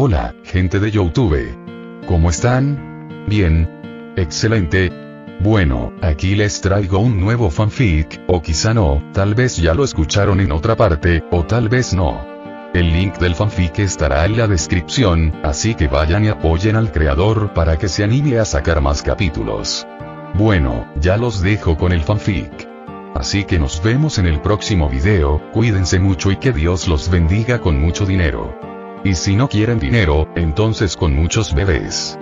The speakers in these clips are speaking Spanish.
Hola, gente de YouTube. ¿Cómo están? Bien. Excelente. Bueno, aquí les traigo un nuevo fanfic, o quizá no, tal vez ya lo escucharon en otra parte, o tal vez no. El link del fanfic estará en la descripción, así que vayan y apoyen al creador para que se anime a sacar más capítulos. Bueno, ya los dejo con el fanfic. Así que nos vemos en el próximo video, cuídense mucho y que Dios los bendiga con mucho dinero. Y si no quieren dinero, entonces con muchos bebés.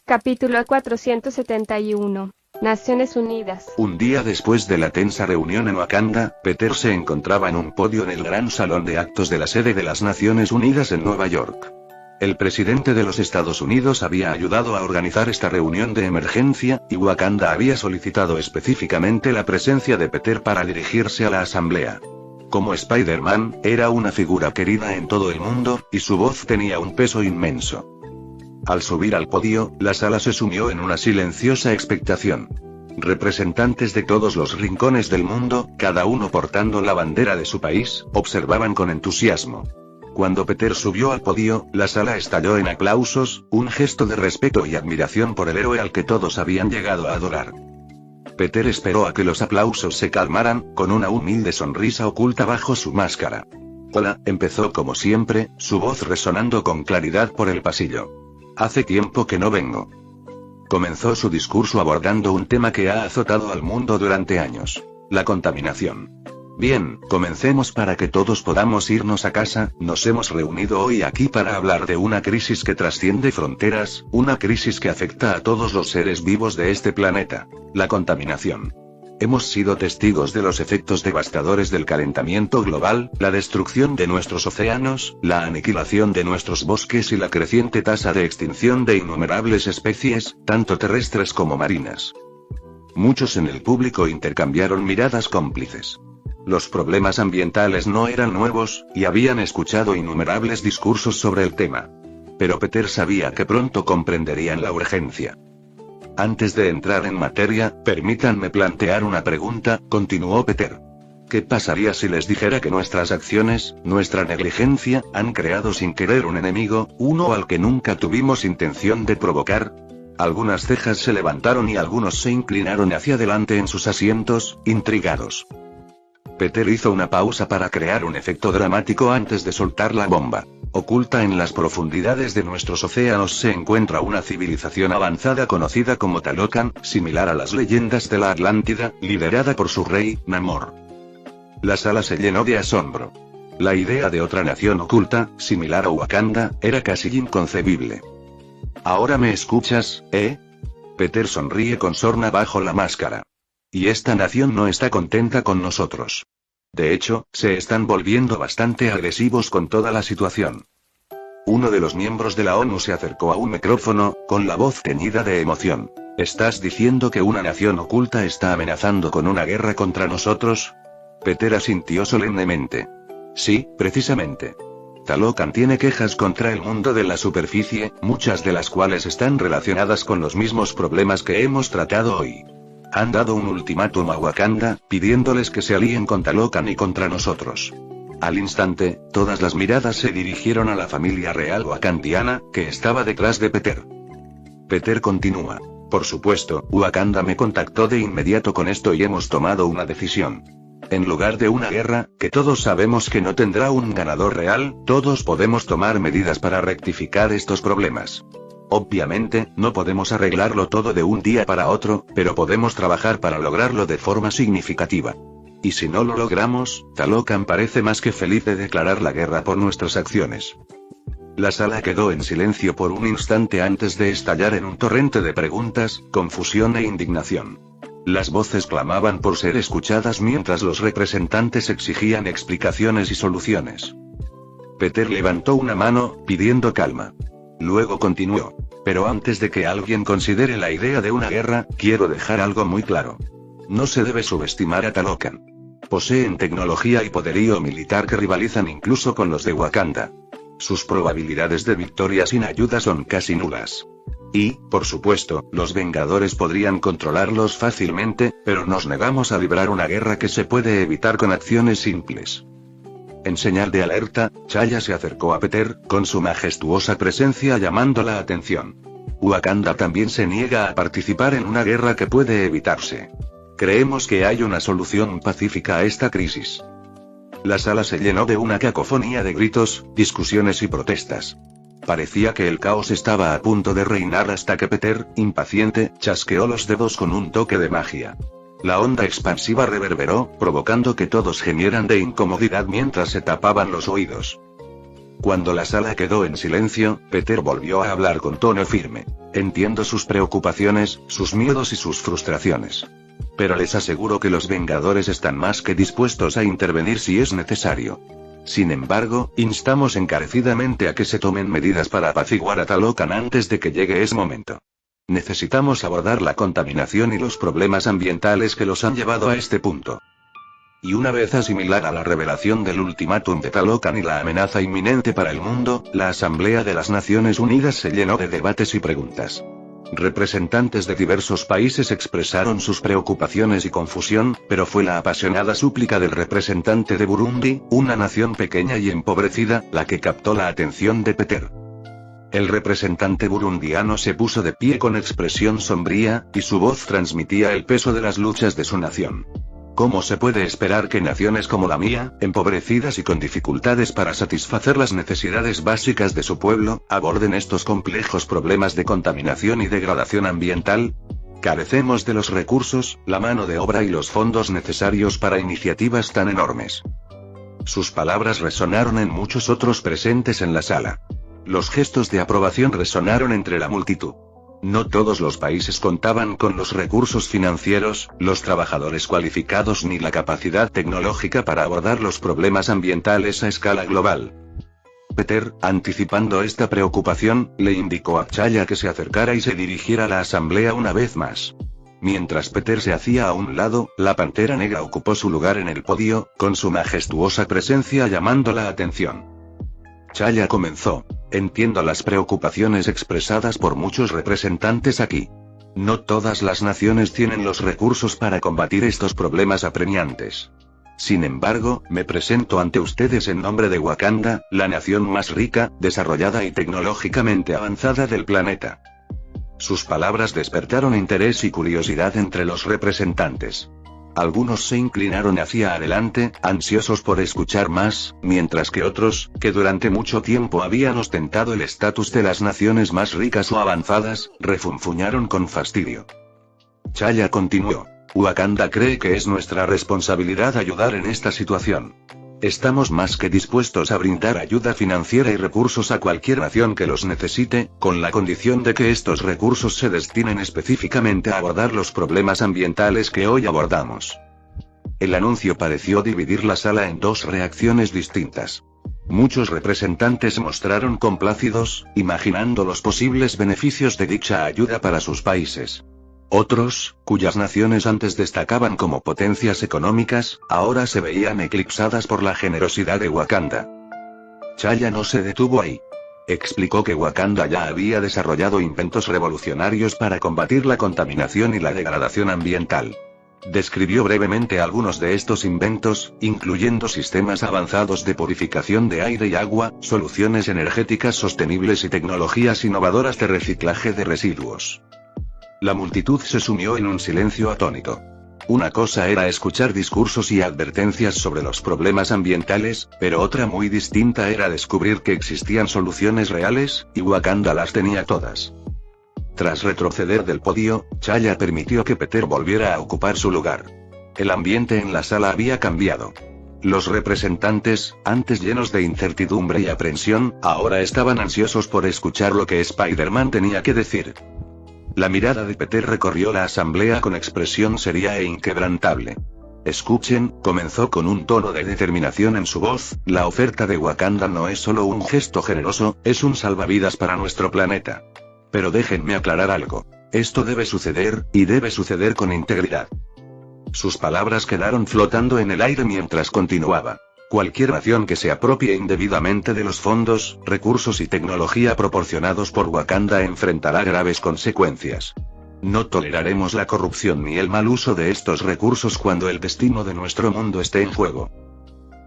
Capítulo 471. Naciones Unidas. Un día después de la tensa reunión en Wakanda, Peter se encontraba en un podio en el gran salón de actos de la sede de las Naciones Unidas en Nueva York. El presidente de los Estados Unidos había ayudado a organizar esta reunión de emergencia, y Wakanda había solicitado específicamente la presencia de Peter para dirigirse a la asamblea. Como Spider-Man, era una figura querida en todo el mundo, y su voz tenía un peso inmenso. Al subir al podio, la sala se sumió en una silenciosa expectación. Representantes de todos los rincones del mundo, cada uno portando la bandera de su país, observaban con entusiasmo. Cuando Peter subió al podio, la sala estalló en aplausos, un gesto de respeto y admiración por el héroe al que todos habían llegado a adorar. Peter esperó a que los aplausos se calmaran, con una humilde sonrisa oculta bajo su máscara. Hola, empezó como siempre, su voz resonando con claridad por el pasillo. Hace tiempo que no vengo. Comenzó su discurso abordando un tema que ha azotado al mundo durante años: la contaminación. Bien, comencemos para que todos podamos irnos a casa. Nos hemos reunido hoy aquí para hablar de una crisis que trasciende fronteras, una crisis que afecta a todos los seres vivos de este planeta: la contaminación. Hemos sido testigos de los efectos devastadores del calentamiento global, la destrucción de nuestros océanos, la aniquilación de nuestros bosques y la creciente tasa de extinción de innumerables especies, tanto terrestres como marinas. Muchos en el público intercambiaron miradas cómplices. Los problemas ambientales no eran nuevos, y habían escuchado innumerables discursos sobre el tema. Pero Peter sabía que pronto comprenderían la urgencia. Antes de entrar en materia, permítanme plantear una pregunta, continuó Peter. ¿Qué pasaría si les dijera que nuestras acciones, nuestra negligencia, han creado sin querer un enemigo, uno al que nunca tuvimos intención de provocar? Algunas cejas se levantaron y algunos se inclinaron hacia adelante en sus asientos, intrigados. Peter hizo una pausa para crear un efecto dramático antes de soltar la bomba. Oculta en las profundidades de nuestros océanos se encuentra una civilización avanzada conocida como Talocan, similar a las leyendas de la Atlántida, liderada por su rey, Namor. La sala se llenó de asombro. La idea de otra nación oculta, similar a Wakanda, era casi inconcebible. ¿Ahora me escuchas, eh? Peter sonríe con sorna bajo la máscara. Y esta nación no está contenta con nosotros. De hecho, se están volviendo bastante agresivos con toda la situación. Uno de los miembros de la ONU se acercó a un micrófono, con la voz teñida de emoción. ¿Estás diciendo que una nación oculta está amenazando con una guerra contra nosotros? Peter asintió solemnemente. Sí, precisamente. Talocan tiene quejas contra el mundo de la superficie, muchas de las cuales están relacionadas con los mismos problemas que hemos tratado hoy. Han dado un ultimátum a Wakanda, pidiéndoles que se alíen con Talocan y contra nosotros. Al instante, todas las miradas se dirigieron a la familia real wakandiana, que estaba detrás de Peter. Peter continúa. Por supuesto, Wakanda me contactó de inmediato con esto y hemos tomado una decisión. En lugar de una guerra, que todos sabemos que no tendrá un ganador real, todos podemos tomar medidas para rectificar estos problemas. Obviamente, no podemos arreglarlo todo de un día para otro, pero podemos trabajar para lograrlo de forma significativa. Y si no lo logramos, Talocan parece más que feliz de declarar la guerra por nuestras acciones. La sala quedó en silencio por un instante antes de estallar en un torrente de preguntas, confusión e indignación. Las voces clamaban por ser escuchadas mientras los representantes exigían explicaciones y soluciones. Peter levantó una mano, pidiendo calma. Luego continuó. Pero antes de que alguien considere la idea de una guerra, quiero dejar algo muy claro. No se debe subestimar a Talocan. Poseen tecnología y poderío militar que rivalizan incluso con los de Wakanda. Sus probabilidades de victoria sin ayuda son casi nulas. Y, por supuesto, los Vengadores podrían controlarlos fácilmente, pero nos negamos a librar una guerra que se puede evitar con acciones simples. En señal de alerta, T'Challa se acercó a Peter, con su majestuosa presencia llamando la atención. Wakanda también se niega a participar en una guerra que puede evitarse. Creemos que hay una solución pacífica a esta crisis. La sala se llenó de una cacofonía de gritos, discusiones y protestas. Parecía que el caos estaba a punto de reinar hasta que Peter, impaciente, chasqueó los dedos con un toque de magia. La onda expansiva reverberó, provocando que todos gemieran de incomodidad mientras se tapaban los oídos. Cuando la sala quedó en silencio, Peter volvió a hablar con tono firme. Entiendo sus preocupaciones, sus miedos y sus frustraciones. Pero les aseguro que los Vengadores están más que dispuestos a intervenir si es necesario. Sin embargo, instamos encarecidamente a que se tomen medidas para apaciguar a Talocan antes de que llegue ese momento. Necesitamos abordar la contaminación y los problemas ambientales que los han llevado a este punto. Y una vez asimilada la revelación del ultimátum de Talocan y la amenaza inminente para el mundo, la Asamblea de las Naciones Unidas se llenó de debates y preguntas. Representantes de diversos países expresaron sus preocupaciones y confusión, pero fue la apasionada súplica del representante de Burundi, una nación pequeña y empobrecida, la que captó la atención de Peter. El representante burundiano se puso de pie con expresión sombría, y su voz transmitía el peso de las luchas de su nación. ¿Cómo se puede esperar que naciones como la mía, empobrecidas y con dificultades para satisfacer las necesidades básicas de su pueblo, aborden estos complejos problemas de contaminación y degradación ambiental? Carecemos de los recursos, la mano de obra y los fondos necesarios para iniciativas tan enormes. Sus palabras resonaron en muchos otros presentes en la sala. Los gestos de aprobación resonaron entre la multitud. No todos los países contaban con los recursos financieros, los trabajadores cualificados ni la capacidad tecnológica para abordar los problemas ambientales a escala global. Peter, anticipando esta preocupación, le indicó a T'Challa que se acercara y se dirigiera a la asamblea una vez más. Mientras Peter se hacía a un lado, la Pantera Negra ocupó su lugar en el podio, con su majestuosa presencia llamando la atención. T'Challa comenzó. Entiendo las preocupaciones expresadas por muchos representantes aquí. No todas las naciones tienen los recursos para combatir estos problemas apremiantes. Sin embargo, me presento ante ustedes en nombre de Wakanda, la nación más rica, desarrollada y tecnológicamente avanzada del planeta. Sus palabras despertaron interés y curiosidad entre los representantes. Algunos se inclinaron hacia adelante, ansiosos por escuchar más, mientras que otros, que durante mucho tiempo habían ostentado el estatus de las naciones más ricas o avanzadas, refunfuñaron con fastidio. T'Challa continuó. Wakanda cree que es nuestra responsabilidad ayudar en esta situación. Estamos más que dispuestos a brindar ayuda financiera y recursos a cualquier nación que los necesite, con la condición de que estos recursos se destinen específicamente a abordar los problemas ambientales que hoy abordamos. El anuncio pareció dividir la sala en dos reacciones distintas. Muchos representantes mostraron complacidos, imaginando los posibles beneficios de dicha ayuda para sus países. Otros, cuyas naciones antes destacaban como potencias económicas, ahora se veían eclipsadas por la generosidad de Wakanda. T'Challa no se detuvo ahí. Explicó que Wakanda ya había desarrollado inventos revolucionarios para combatir la contaminación y la degradación ambiental. Describió brevemente algunos de estos inventos, incluyendo sistemas avanzados de purificación de aire y agua, soluciones energéticas sostenibles y tecnologías innovadoras de reciclaje de residuos. La multitud se sumió en un silencio atónito. Una cosa era escuchar discursos y advertencias sobre los problemas ambientales, pero otra muy distinta era descubrir que existían soluciones reales, y Wakanda las tenía todas. Tras retroceder del podio, T'Challa permitió que Peter volviera a ocupar su lugar. El ambiente en la sala había cambiado. Los representantes, antes llenos de incertidumbre y aprensión, ahora estaban ansiosos por escuchar lo que Spider-Man tenía que decir. La mirada de Peter recorrió la asamblea con expresión seria e inquebrantable. Escuchen, comenzó con un tono de determinación en su voz, la oferta de Wakanda no es solo un gesto generoso, es un salvavidas para nuestro planeta. Pero déjenme aclarar algo. Esto debe suceder, y debe suceder con integridad. Sus palabras quedaron flotando en el aire mientras continuaba. Cualquier nación que se apropie indebidamente de los fondos, recursos y tecnología proporcionados por Wakanda enfrentará graves consecuencias. No toleraremos la corrupción ni el mal uso de estos recursos cuando el destino de nuestro mundo esté en juego.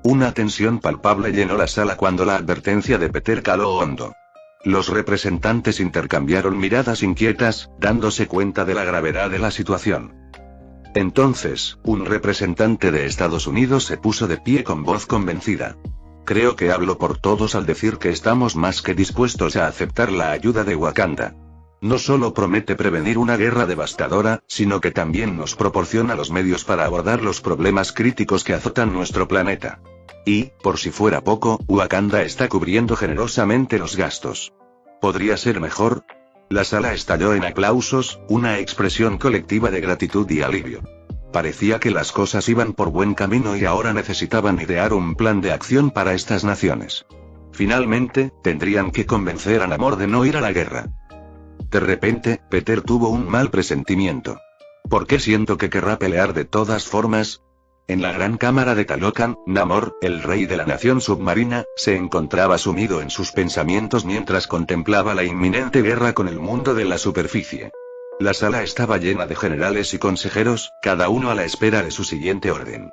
Una tensión palpable llenó la sala cuando la advertencia de Peter caló hondo. Los representantes intercambiaron miradas inquietas, dándose cuenta de la gravedad de la situación. Entonces, un representante de Estados Unidos se puso de pie con voz convencida. Creo que hablo por todos al decir que estamos más que dispuestos a aceptar la ayuda de Wakanda. No solo promete prevenir una guerra devastadora, sino que también nos proporciona los medios para abordar los problemas críticos que azotan nuestro planeta. Y, por si fuera poco, Wakanda está cubriendo generosamente los gastos. ¿Podría ser mejor? La sala estalló en aplausos, una expresión colectiva de gratitud y alivio. Parecía que las cosas iban por buen camino y ahora necesitaban idear un plan de acción para estas naciones. Finalmente, tendrían que convencer a Namor de no ir a la guerra. De repente, Peter tuvo un mal presentimiento. ¿Por qué siento que querrá pelear de todas formas? En la gran cámara de Talocan, Namor, el rey de la nación submarina, se encontraba sumido en sus pensamientos mientras contemplaba la inminente guerra con el mundo de la superficie. La sala estaba llena de generales y consejeros, cada uno a la espera de su siguiente orden.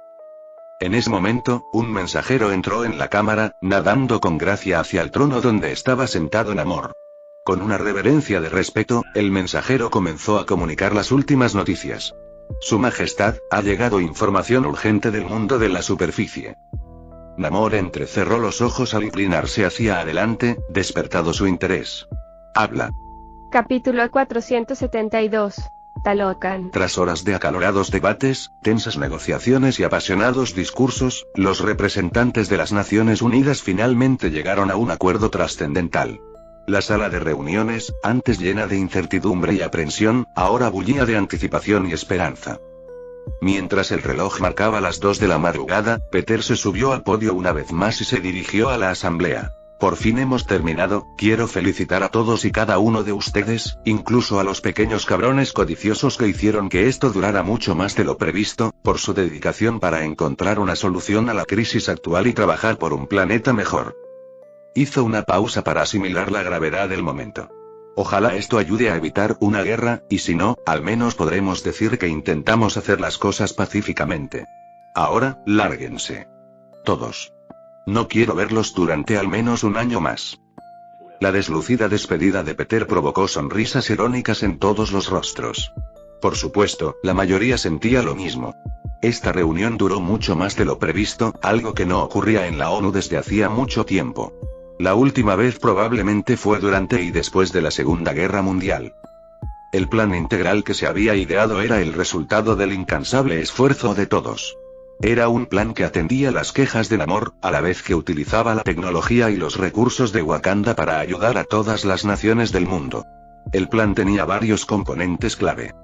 En ese momento, un mensajero entró en la cámara, nadando con gracia hacia el trono donde estaba sentado Namor. Con una reverencia de respeto, el mensajero comenzó a comunicar las últimas noticias. Su Majestad, ha llegado información urgente del mundo de la superficie. Namor entrecerró los ojos al inclinarse hacia adelante, despertado su interés. Habla. Capítulo 472. Talocan. Tras horas de acalorados debates, tensas negociaciones y apasionados discursos, los representantes de las Naciones Unidas finalmente llegaron a un acuerdo trascendental. La sala de reuniones, antes llena de incertidumbre y aprensión, ahora bullía de anticipación y esperanza. Mientras el reloj marcaba las 2 de la madrugada, Peter se subió al podio una vez más y se dirigió a la asamblea. Por fin hemos terminado, quiero felicitar a todos y cada uno de ustedes, incluso a los pequeños cabrones codiciosos que hicieron que esto durara mucho más de lo previsto, por su dedicación para encontrar una solución a la crisis actual y trabajar por un planeta mejor. Hizo una pausa para asimilar la gravedad del momento. Ojalá esto ayude a evitar una guerra, y si no, al menos podremos decir que intentamos hacer las cosas pacíficamente. Ahora, lárguense. Todos. No quiero verlos durante al menos un año más. La deslucida despedida de Peter provocó sonrisas irónicas en todos los rostros. Por supuesto, la mayoría sentía lo mismo. Esta reunión duró mucho más de lo previsto, algo que no ocurría en la ONU desde hacía mucho tiempo. La última vez probablemente fue durante y después de la Segunda Guerra Mundial. El plan integral que se había ideado era el resultado del incansable esfuerzo de todos. Era un plan que atendía las quejas de Namor, a la vez que utilizaba la tecnología y los recursos de Wakanda para ayudar a todas las naciones del mundo. El plan tenía varios componentes clave.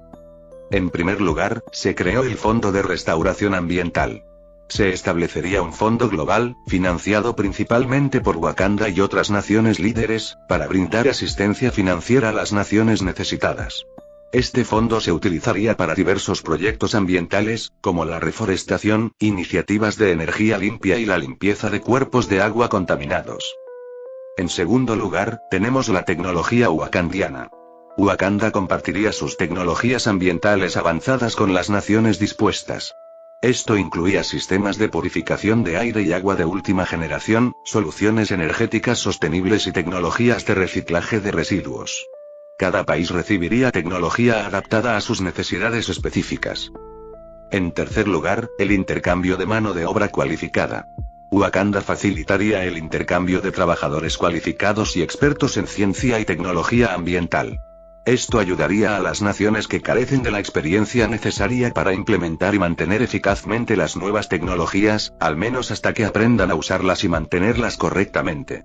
En primer lugar, se creó el Fondo de Restauración Ambiental. Se establecería un fondo global, financiado principalmente por Wakanda y otras naciones líderes, para brindar asistencia financiera a las naciones necesitadas. Este fondo se utilizaría para diversos proyectos ambientales, como la reforestación, iniciativas de energía limpia y la limpieza de cuerpos de agua contaminados. En segundo lugar, tenemos la tecnología wakandiana. Wakanda compartiría sus tecnologías ambientales avanzadas con las naciones dispuestas. Esto incluía sistemas de purificación de aire y agua de última generación, soluciones energéticas sostenibles y tecnologías de reciclaje de residuos. Cada país recibiría tecnología adaptada a sus necesidades específicas. En tercer lugar, el intercambio de mano de obra cualificada. Wakanda facilitaría el intercambio de trabajadores cualificados y expertos en ciencia y tecnología ambiental. Esto ayudaría a las naciones que carecen de la experiencia necesaria para implementar y mantener eficazmente las nuevas tecnologías, al menos hasta que aprendan a usarlas y mantenerlas correctamente.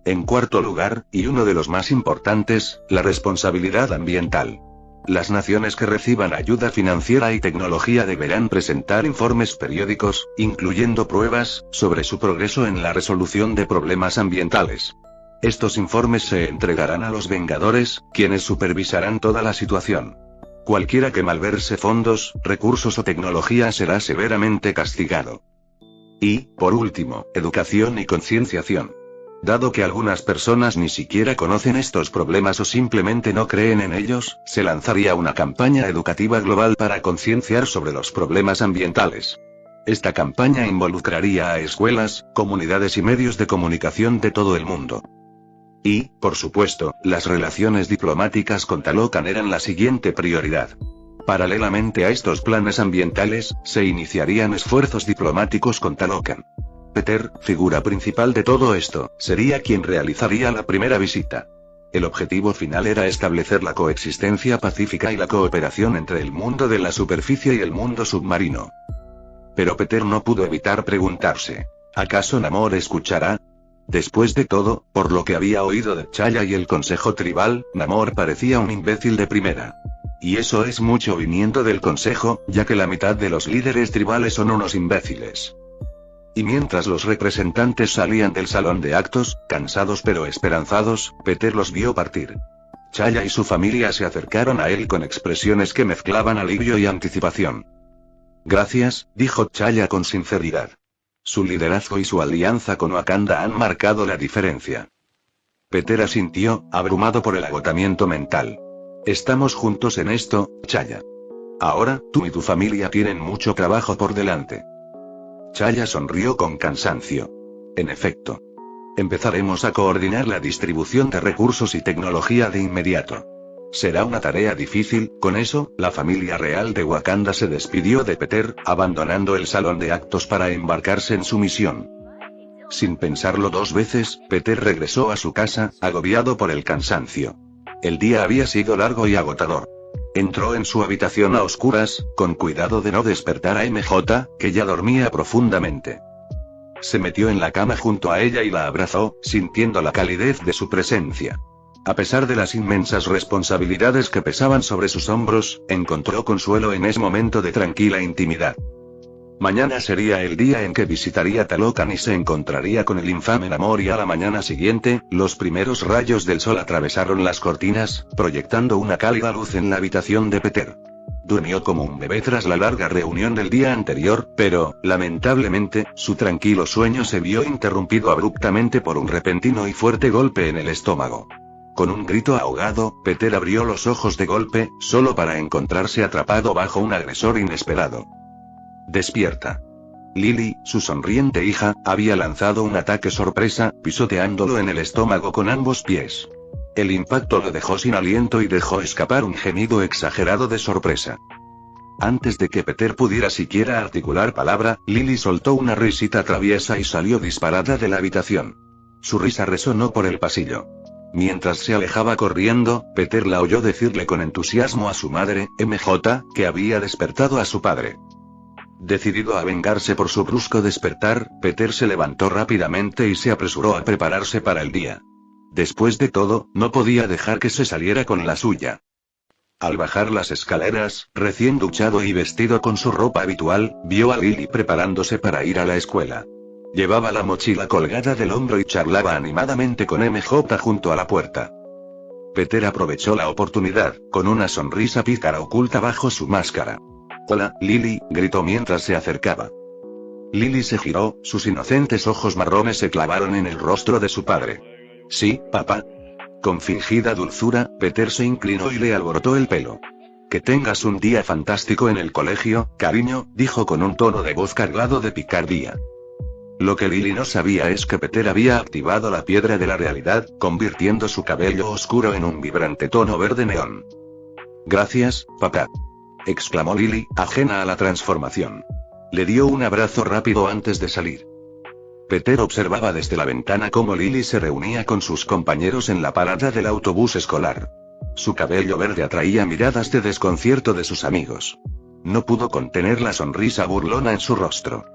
En cuarto lugar, y uno de los más importantes, la responsabilidad ambiental. Las naciones que reciban ayuda financiera y tecnología deberán presentar informes periódicos, incluyendo pruebas, sobre su progreso en la resolución de problemas ambientales. Estos informes se entregarán a los Vengadores, quienes supervisarán toda la situación. Cualquiera que malverse fondos, recursos o tecnología será severamente castigado. Y, por último, educación y concienciación. Dado que algunas personas ni siquiera conocen estos problemas o simplemente no creen en ellos, se lanzaría una campaña educativa global para concienciar sobre los problemas ambientales. Esta campaña involucraría a escuelas, comunidades y medios de comunicación de todo el mundo. Y, por supuesto, las relaciones diplomáticas con Talocan eran la siguiente prioridad. Paralelamente a estos planes ambientales, se iniciarían esfuerzos diplomáticos con Talocan. Peter, figura principal de todo esto, sería quien realizaría la primera visita. El objetivo final era establecer la coexistencia pacífica y la cooperación entre el mundo de la superficie y el mundo submarino. Pero Peter no pudo evitar preguntarse, ¿acaso Namor escuchará? Después de todo, por lo que había oído de Chaya y el Consejo Tribal, Namor parecía un imbécil de primera. Y eso es mucho viniendo del Consejo, ya que la mitad de los líderes tribales son unos imbéciles. Y mientras los representantes salían del salón de actos, cansados pero esperanzados, Peter los vio partir. Chaya y su familia se acercaron a él con expresiones que mezclaban alivio y anticipación. Gracias, dijo Chaya con sinceridad. Su liderazgo y su alianza con Wakanda han marcado la diferencia. Peter asintió, abrumado por el agotamiento mental. Estamos juntos en esto, Chaya. Ahora, tú y tu familia tienen mucho trabajo por delante. Chaya sonrió con cansancio. En efecto. Empezaremos a coordinar la distribución de recursos y tecnología de inmediato. Será una tarea difícil. Con eso, la familia real de Wakanda se despidió de Peter, abandonando el salón de actos para embarcarse en su misión. Sin pensarlo dos veces, Peter regresó a su casa, agobiado por el cansancio. El día había sido largo y agotador. Entró en su habitación a oscuras, con cuidado de no despertar a MJ, que ya dormía profundamente. Se metió en la cama junto a ella y la abrazó, sintiendo la calidez de su presencia. A pesar de las inmensas responsabilidades que pesaban sobre sus hombros, encontró consuelo en ese momento de tranquila intimidad. Mañana sería el día en que visitaría Talocan y se encontraría con el infame Namor, y a la mañana siguiente, los primeros rayos del sol atravesaron las cortinas, proyectando una cálida luz en la habitación de Peter. Durmió como un bebé tras la larga reunión del día anterior, pero, lamentablemente, su tranquilo sueño se vio interrumpido abruptamente por un repentino y fuerte golpe en el estómago. Con un grito ahogado, Peter abrió los ojos de golpe, solo para encontrarse atrapado bajo un agresor inesperado. Despierta. Lily, su sonriente hija, había lanzado un ataque sorpresa, pisoteándolo en el estómago con ambos pies. El impacto lo dejó sin aliento y dejó escapar un gemido exagerado de sorpresa. Antes de que Peter pudiera siquiera articular palabra, Lily soltó una risita traviesa y salió disparada de la habitación. Su risa resonó por el pasillo. Mientras se alejaba corriendo, Peter la oyó decirle con entusiasmo a su madre, MJ, que había despertado a su padre. Decidido a vengarse por su brusco despertar, Peter se levantó rápidamente y se apresuró a prepararse para el día. Después de todo, no podía dejar que se saliera con la suya. Al bajar las escaleras, recién duchado y vestido con su ropa habitual, vio a Lily preparándose para ir a la escuela. Llevaba la mochila colgada del hombro y charlaba animadamente con MJ junto a la puerta. Peter aprovechó la oportunidad, con una sonrisa pícara oculta bajo su máscara. «Hola, Lily», gritó mientras se acercaba. Lily se giró, sus inocentes ojos marrones se clavaron en el rostro de su padre. «Sí, papá». Con fingida dulzura, Peter se inclinó y le alborotó el pelo. «Que tengas un día fantástico en el colegio, cariño», dijo con un tono de voz cargado de picardía. Lo que Lily no sabía es que Peter había activado la piedra de la realidad, convirtiendo su cabello oscuro en un vibrante tono verde neón. «Gracias, papá», exclamó Lily, ajena a la transformación. Le dio un abrazo rápido antes de salir. Peter observaba desde la ventana cómo Lily se reunía con sus compañeros en la parada del autobús escolar. Su cabello verde atraía miradas de desconcierto de sus amigos. No pudo contener la sonrisa burlona en su rostro.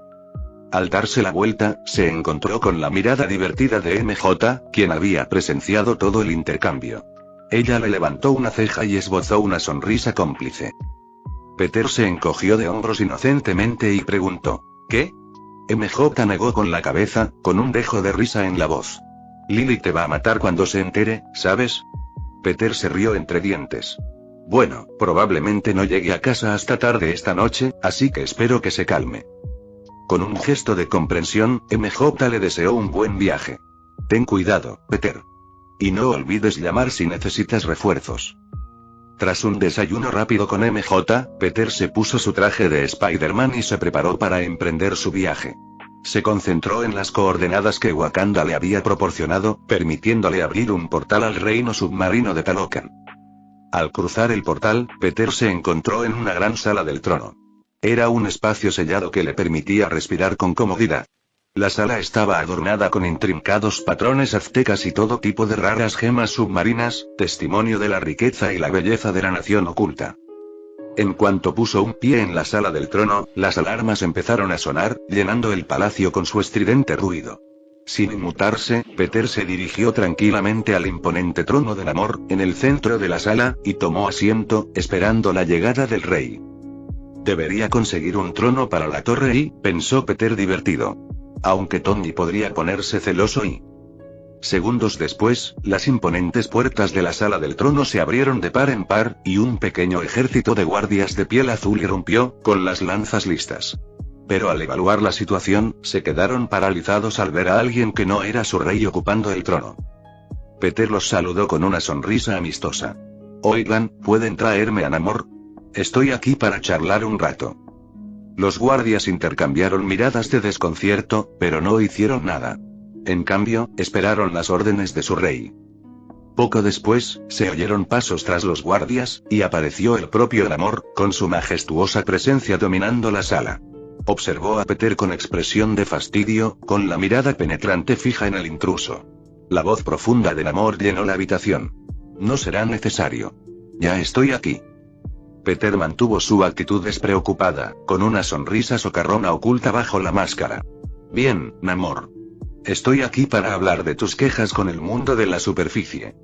Al darse la vuelta, se encontró con la mirada divertida de MJ, quien había presenciado todo el intercambio. Ella le levantó una ceja y esbozó una sonrisa cómplice. Peter se encogió de hombros inocentemente y preguntó, ¿qué? MJ negó con la cabeza, con un dejo de risa en la voz. Lily te va a matar cuando se entere, ¿sabes? Peter se rió entre dientes. Bueno, probablemente no llegue a casa hasta tarde esta noche, así que espero que se calme. Con un gesto de comprensión, MJ le deseó un buen viaje. Ten cuidado, Peter. Y no olvides llamar si necesitas refuerzos. Tras un desayuno rápido con MJ, Peter se puso su traje de Spider-Man y se preparó para emprender su viaje. Se concentró en las coordenadas que Wakanda le había proporcionado, permitiéndole abrir un portal al reino submarino de Talocan. Al cruzar el portal, Peter se encontró en una gran sala del trono. Era un espacio sellado que le permitía respirar con comodidad. La sala estaba adornada con intrincados patrones aztecas y todo tipo de raras gemas submarinas, testimonio de la riqueza y la belleza de la nación oculta. En cuanto puso un pie en la sala del trono, las alarmas empezaron a sonar, llenando el palacio con su estridente ruido. Sin inmutarse, Peter se dirigió tranquilamente al imponente trono de Namor, en el centro de la sala, y tomó asiento, esperando la llegada del rey. Debería conseguir un trono para la torre y, pensó Peter divertido. Aunque Tony podría ponerse celoso y... Segundos después, las imponentes puertas de la sala del trono se abrieron de par en par, y un pequeño ejército de guardias de piel azul irrumpió, con las lanzas listas. Pero al evaluar la situación, se quedaron paralizados al ver a alguien que no era su rey ocupando el trono. Peter los saludó con una sonrisa amistosa. Oigan, ¿pueden traerme a Namor? Estoy aquí para charlar un rato. Los guardias intercambiaron miradas de desconcierto, pero no hicieron nada. En cambio, esperaron las órdenes de su rey. Poco después, se oyeron pasos tras los guardias, y apareció el propio Namor, con su majestuosa presencia dominando la sala. Observó a Peter con expresión de fastidio, con la mirada penetrante fija en el intruso. La voz profunda de Namor llenó la habitación. No será necesario. Ya estoy aquí. Peter mantuvo su actitud despreocupada, con una sonrisa socarrona oculta bajo la máscara. Bien, Namor. Estoy aquí para hablar de tus quejas con el mundo de la superficie.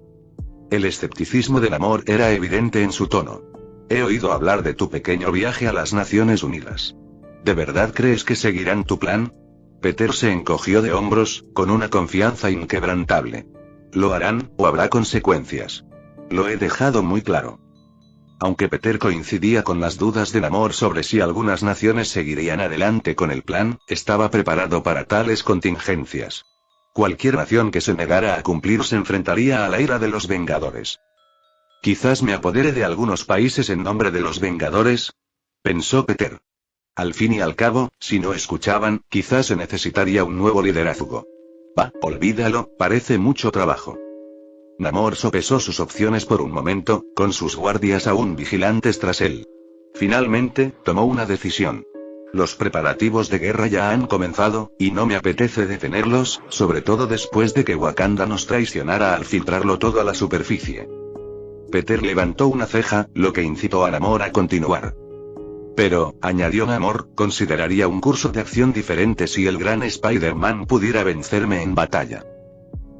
El escepticismo de Namor era evidente en su tono. He oído hablar de tu pequeño viaje a las Naciones Unidas. ¿De verdad crees que seguirán tu plan? Peter se encogió de hombros, con una confianza inquebrantable. Lo harán, o habrá consecuencias. Lo he dejado muy claro. Aunque Peter coincidía con las dudas de Namor sobre si algunas naciones seguirían adelante con el plan, estaba preparado para tales contingencias. Cualquier nación que se negara a cumplir se enfrentaría a la ira de los Vengadores. Quizás me apodere de algunos países en nombre de los Vengadores, pensó Peter. Al fin y al cabo, si no escuchaban, quizás se necesitaría un nuevo liderazgo. Bah, olvídalo, parece mucho trabajo. Namor sopesó sus opciones por un momento, con sus guardias aún vigilantes tras él. Finalmente, tomó una decisión. Los preparativos de guerra ya han comenzado, y no me apetece detenerlos, sobre todo después de que Wakanda nos traicionara al filtrarlo todo a la superficie. Peter levantó una ceja, lo que incitó a Namor a continuar. Pero, añadió Namor, consideraría un curso de acción diferente si el gran Spider-Man pudiera vencerme en batalla.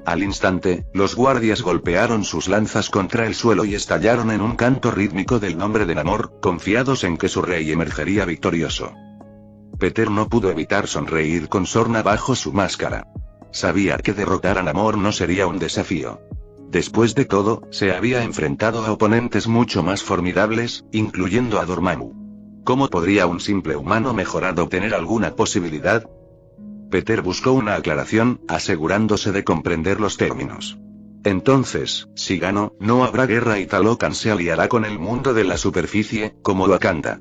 Al instante, los guardias golpearon sus lanzas contra el suelo y estallaron en un canto rítmico del nombre de Namor, confiados en que su rey emergería victorioso. Peter no pudo evitar sonreír con sorna bajo su máscara. Sabía que derrotar a Namor no sería un desafío. Después de todo, se había enfrentado a oponentes mucho más formidables, incluyendo a Dormammu. ¿Cómo podría un simple humano mejorado tener alguna posibilidad? Peter buscó una aclaración, asegurándose de comprender los términos. Entonces, si gano, no habrá guerra y Talocan se aliará con el mundo de la superficie, como Wakanda.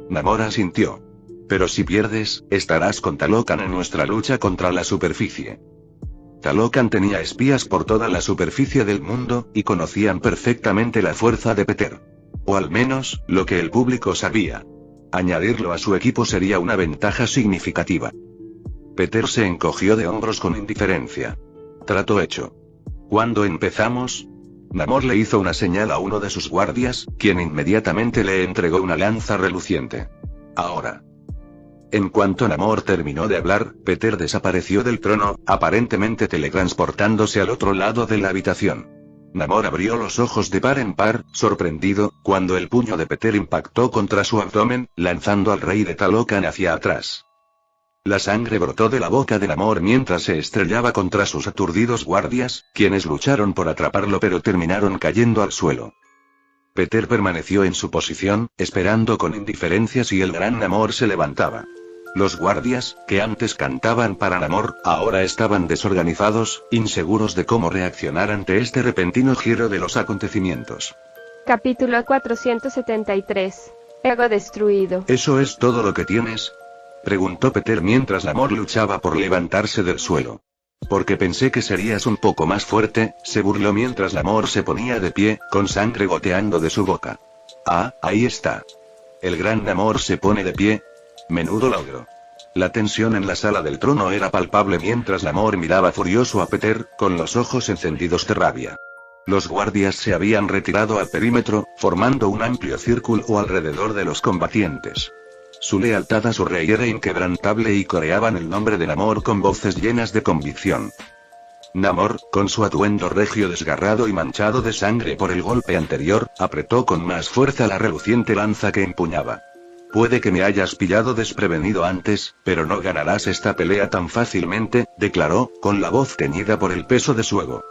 Namor asintió. Pero si pierdes, estarás con Talocan en nuestra lucha contra la superficie. Talocan tenía espías por toda la superficie del mundo, y conocían perfectamente la fuerza de Peter. O al menos, lo que el público sabía. Añadirlo a su equipo sería una ventaja significativa. Peter se encogió de hombros con indiferencia. Trato hecho. ¿Cuándo empezamos? Namor le hizo una señal a uno de sus guardias, quien inmediatamente le entregó una lanza reluciente. Ahora. En cuanto Namor terminó de hablar, Peter desapareció del trono, aparentemente teletransportándose al otro lado de la habitación. Namor abrió los ojos de par en par, sorprendido, cuando el puño de Peter impactó contra su abdomen, lanzando al rey de Talocan hacia atrás. La sangre brotó de la boca de Namor mientras se estrellaba contra sus aturdidos guardias, quienes lucharon por atraparlo pero terminaron cayendo al suelo. Peter permaneció en su posición, esperando con indiferencia si el gran Namor se levantaba. Los guardias, que antes cantaban para Namor, ahora estaban desorganizados, inseguros de cómo reaccionar ante este repentino giro de los acontecimientos. Capítulo 473. Ego destruido. ¿Eso es todo lo que tienes?, preguntó Peter mientras Namor luchaba por levantarse del suelo. Porque pensé que serías un poco más fuerte, se burló mientras Namor se ponía de pie, con sangre goteando de su boca. Ah, ahí está. El gran Namor se pone de pie. Menudo logro. La tensión en la sala del trono era palpable mientras Namor miraba furioso a Peter, con los ojos encendidos de rabia. Los guardias se habían retirado al perímetro, formando un amplio círculo alrededor de los combatientes. Su lealtad a su rey era inquebrantable y coreaban el nombre de Namor con voces llenas de convicción. Namor, con su atuendo regio desgarrado y manchado de sangre por el golpe anterior, apretó con más fuerza la reluciente lanza que empuñaba. Puede que me hayas pillado desprevenido antes, pero no ganarás esta pelea tan fácilmente, declaró, con la voz teñida por el peso de su ego.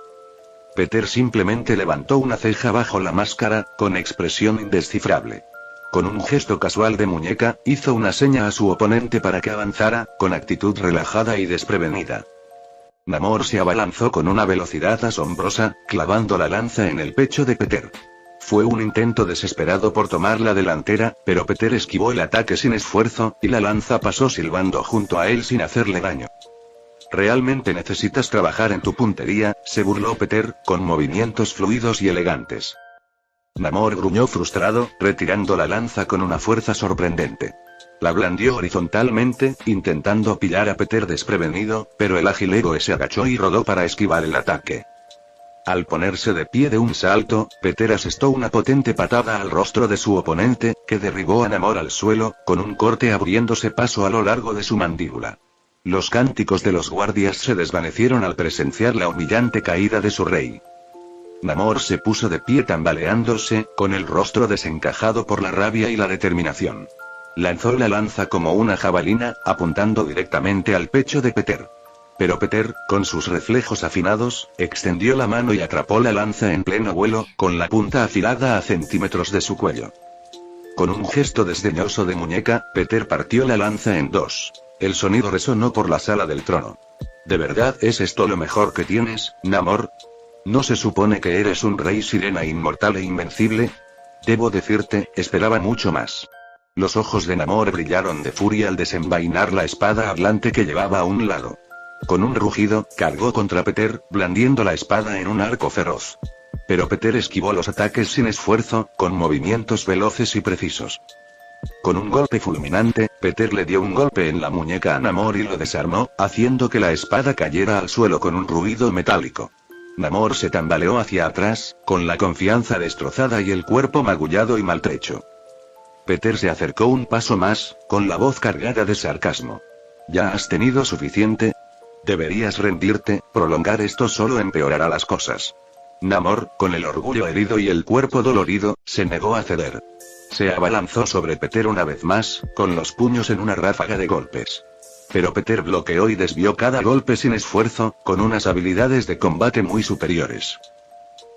Peter simplemente levantó una ceja bajo la máscara, con expresión indescifrable. Con un gesto casual de muñeca, hizo una seña a su oponente para que avanzara, con actitud relajada y desprevenida. Namor se abalanzó con una velocidad asombrosa, clavando la lanza en el pecho de Peter. Fue un intento desesperado por tomar la delantera, pero Peter esquivó el ataque sin esfuerzo, y la lanza pasó silbando junto a él sin hacerle daño. ¿Realmente necesitas trabajar en tu puntería?, se burló Peter, con movimientos fluidos y elegantes. Namor gruñó frustrado, retirando la lanza con una fuerza sorprendente. La blandió horizontalmente, intentando pillar a Peter desprevenido, pero el ágil héroe se agachó y rodó para esquivar el ataque. Al ponerse de pie de un salto, Peter asestó una potente patada al rostro de su oponente, que derribó a Namor al suelo, con un corte abriéndose paso a lo largo de su mandíbula. Los cánticos de los guardias se desvanecieron al presenciar la humillante caída de su rey. Namor se puso de pie tambaleándose, con el rostro desencajado por la rabia y la determinación. Lanzó la lanza como una jabalina, apuntando directamente al pecho de Peter. Pero Peter, con sus reflejos afinados, extendió la mano y atrapó la lanza en pleno vuelo, con la punta afilada a centímetros de su cuello. Con un gesto desdeñoso de muñeca, Peter partió la lanza en dos. El sonido resonó por la sala del trono. ¿De verdad es esto lo mejor que tienes, Namor? ¿No se supone que eres un rey sirena inmortal e invencible? Debo decirte, esperaba mucho más. Los ojos de Namor brillaron de furia al desenvainar la espada hablante que llevaba a un lado. Con un rugido, cargó contra Peter, blandiendo la espada en un arco feroz. Pero Peter esquivó los ataques sin esfuerzo, con movimientos veloces y precisos. Con un golpe fulminante, Peter le dio un golpe en la muñeca a Namor y lo desarmó, haciendo que la espada cayera al suelo con un ruido metálico. Namor se tambaleó hacia atrás, con la confianza destrozada y el cuerpo magullado y maltrecho. Peter se acercó un paso más, con la voz cargada de sarcasmo. ¿Ya has tenido suficiente? Deberías rendirte, prolongar esto solo empeorará las cosas. Namor, con el orgullo herido y el cuerpo dolorido, se negó a ceder. Se abalanzó sobre Peter una vez más, con los puños en una ráfaga de golpes. Pero Peter bloqueó y desvió cada golpe sin esfuerzo, con unas habilidades de combate muy superiores.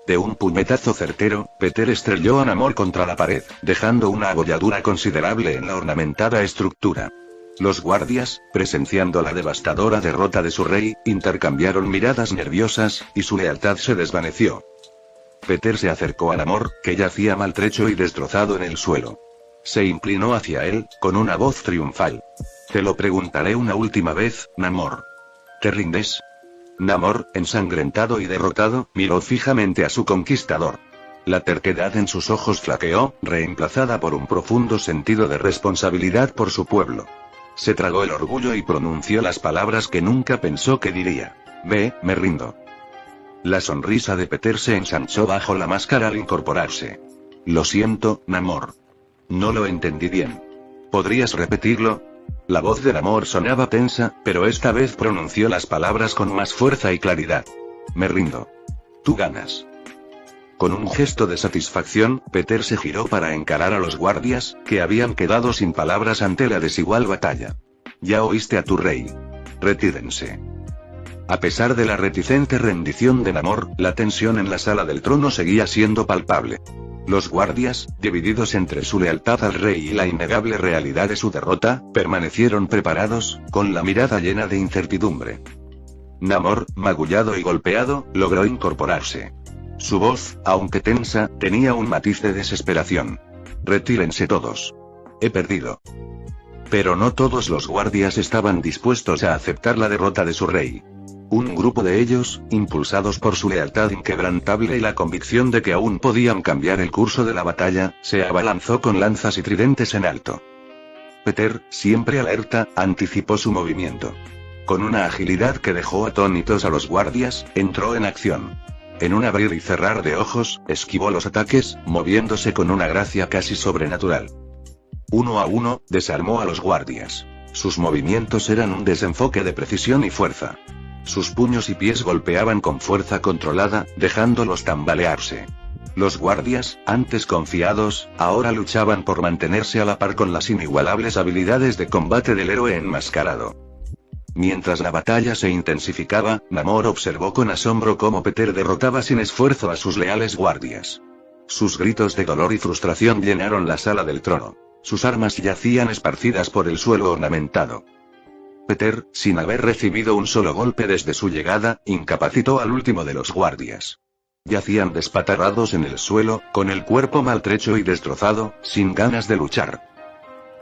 De un puñetazo certero, Peter estrelló a Namor contra la pared, dejando una abolladura considerable en la ornamentada estructura. Los guardias, presenciando la devastadora derrota de su rey, intercambiaron miradas nerviosas, y su lealtad se desvaneció. Peter se acercó a Namor, que yacía maltrecho y destrozado en el suelo. Se inclinó hacia él, con una voz triunfal. Te lo preguntaré una última vez, Namor. ¿Te rindes? Namor, ensangrentado y derrotado, miró fijamente a su conquistador. La terquedad en sus ojos flaqueó, reemplazada por un profundo sentido de responsabilidad por su pueblo. Se tragó el orgullo y pronunció las palabras que nunca pensó que diría. Me rindo. La sonrisa de Peter se ensanchó bajo la máscara al incorporarse. Lo siento, Namor. No lo entendí bien. ¿Podrías repetirlo? La voz de Namor sonaba tensa, pero esta vez pronunció las palabras con más fuerza y claridad. Me rindo. Tú ganas. Con un gesto de satisfacción, Peter se giró para encarar a los guardias, que habían quedado sin palabras ante la desigual batalla. Ya oíste a tu rey. Retírense. A pesar de la reticente rendición de Namor, la tensión en la sala del trono seguía siendo palpable. Los guardias, divididos entre su lealtad al rey y la innegable realidad de su derrota, permanecieron preparados, con la mirada llena de incertidumbre. Namor, magullado y golpeado, logró incorporarse. Su voz, aunque tensa, tenía un matiz de desesperación. Retírense todos. He perdido. Pero no todos los guardias estaban dispuestos a aceptar la derrota de su rey. Un grupo de ellos, impulsados por su lealtad inquebrantable y la convicción de que aún podían cambiar el curso de la batalla, se abalanzó con lanzas y tridentes en alto. Peter, siempre alerta, anticipó su movimiento. Con una agilidad que dejó atónitos a los guardias, entró en acción. En un abrir y cerrar de ojos, esquivó los ataques, moviéndose con una gracia casi sobrenatural. Uno a uno, desarmó a los guardias. Sus movimientos eran un desenfoque de precisión y fuerza. Sus puños y pies golpeaban con fuerza controlada, dejándolos tambalearse. Los guardias, antes confiados, ahora luchaban por mantenerse a la par con las inigualables habilidades de combate del héroe enmascarado. Mientras la batalla se intensificaba, Namor observó con asombro cómo Peter derrotaba sin esfuerzo a sus leales guardias. Sus gritos de dolor y frustración llenaron la sala del trono. Sus armas yacían esparcidas por el suelo ornamentado. Peter, sin haber recibido un solo golpe desde su llegada, incapacitó al último de los guardias. Yacían despatarrados en el suelo, con el cuerpo maltrecho y destrozado, sin ganas de luchar.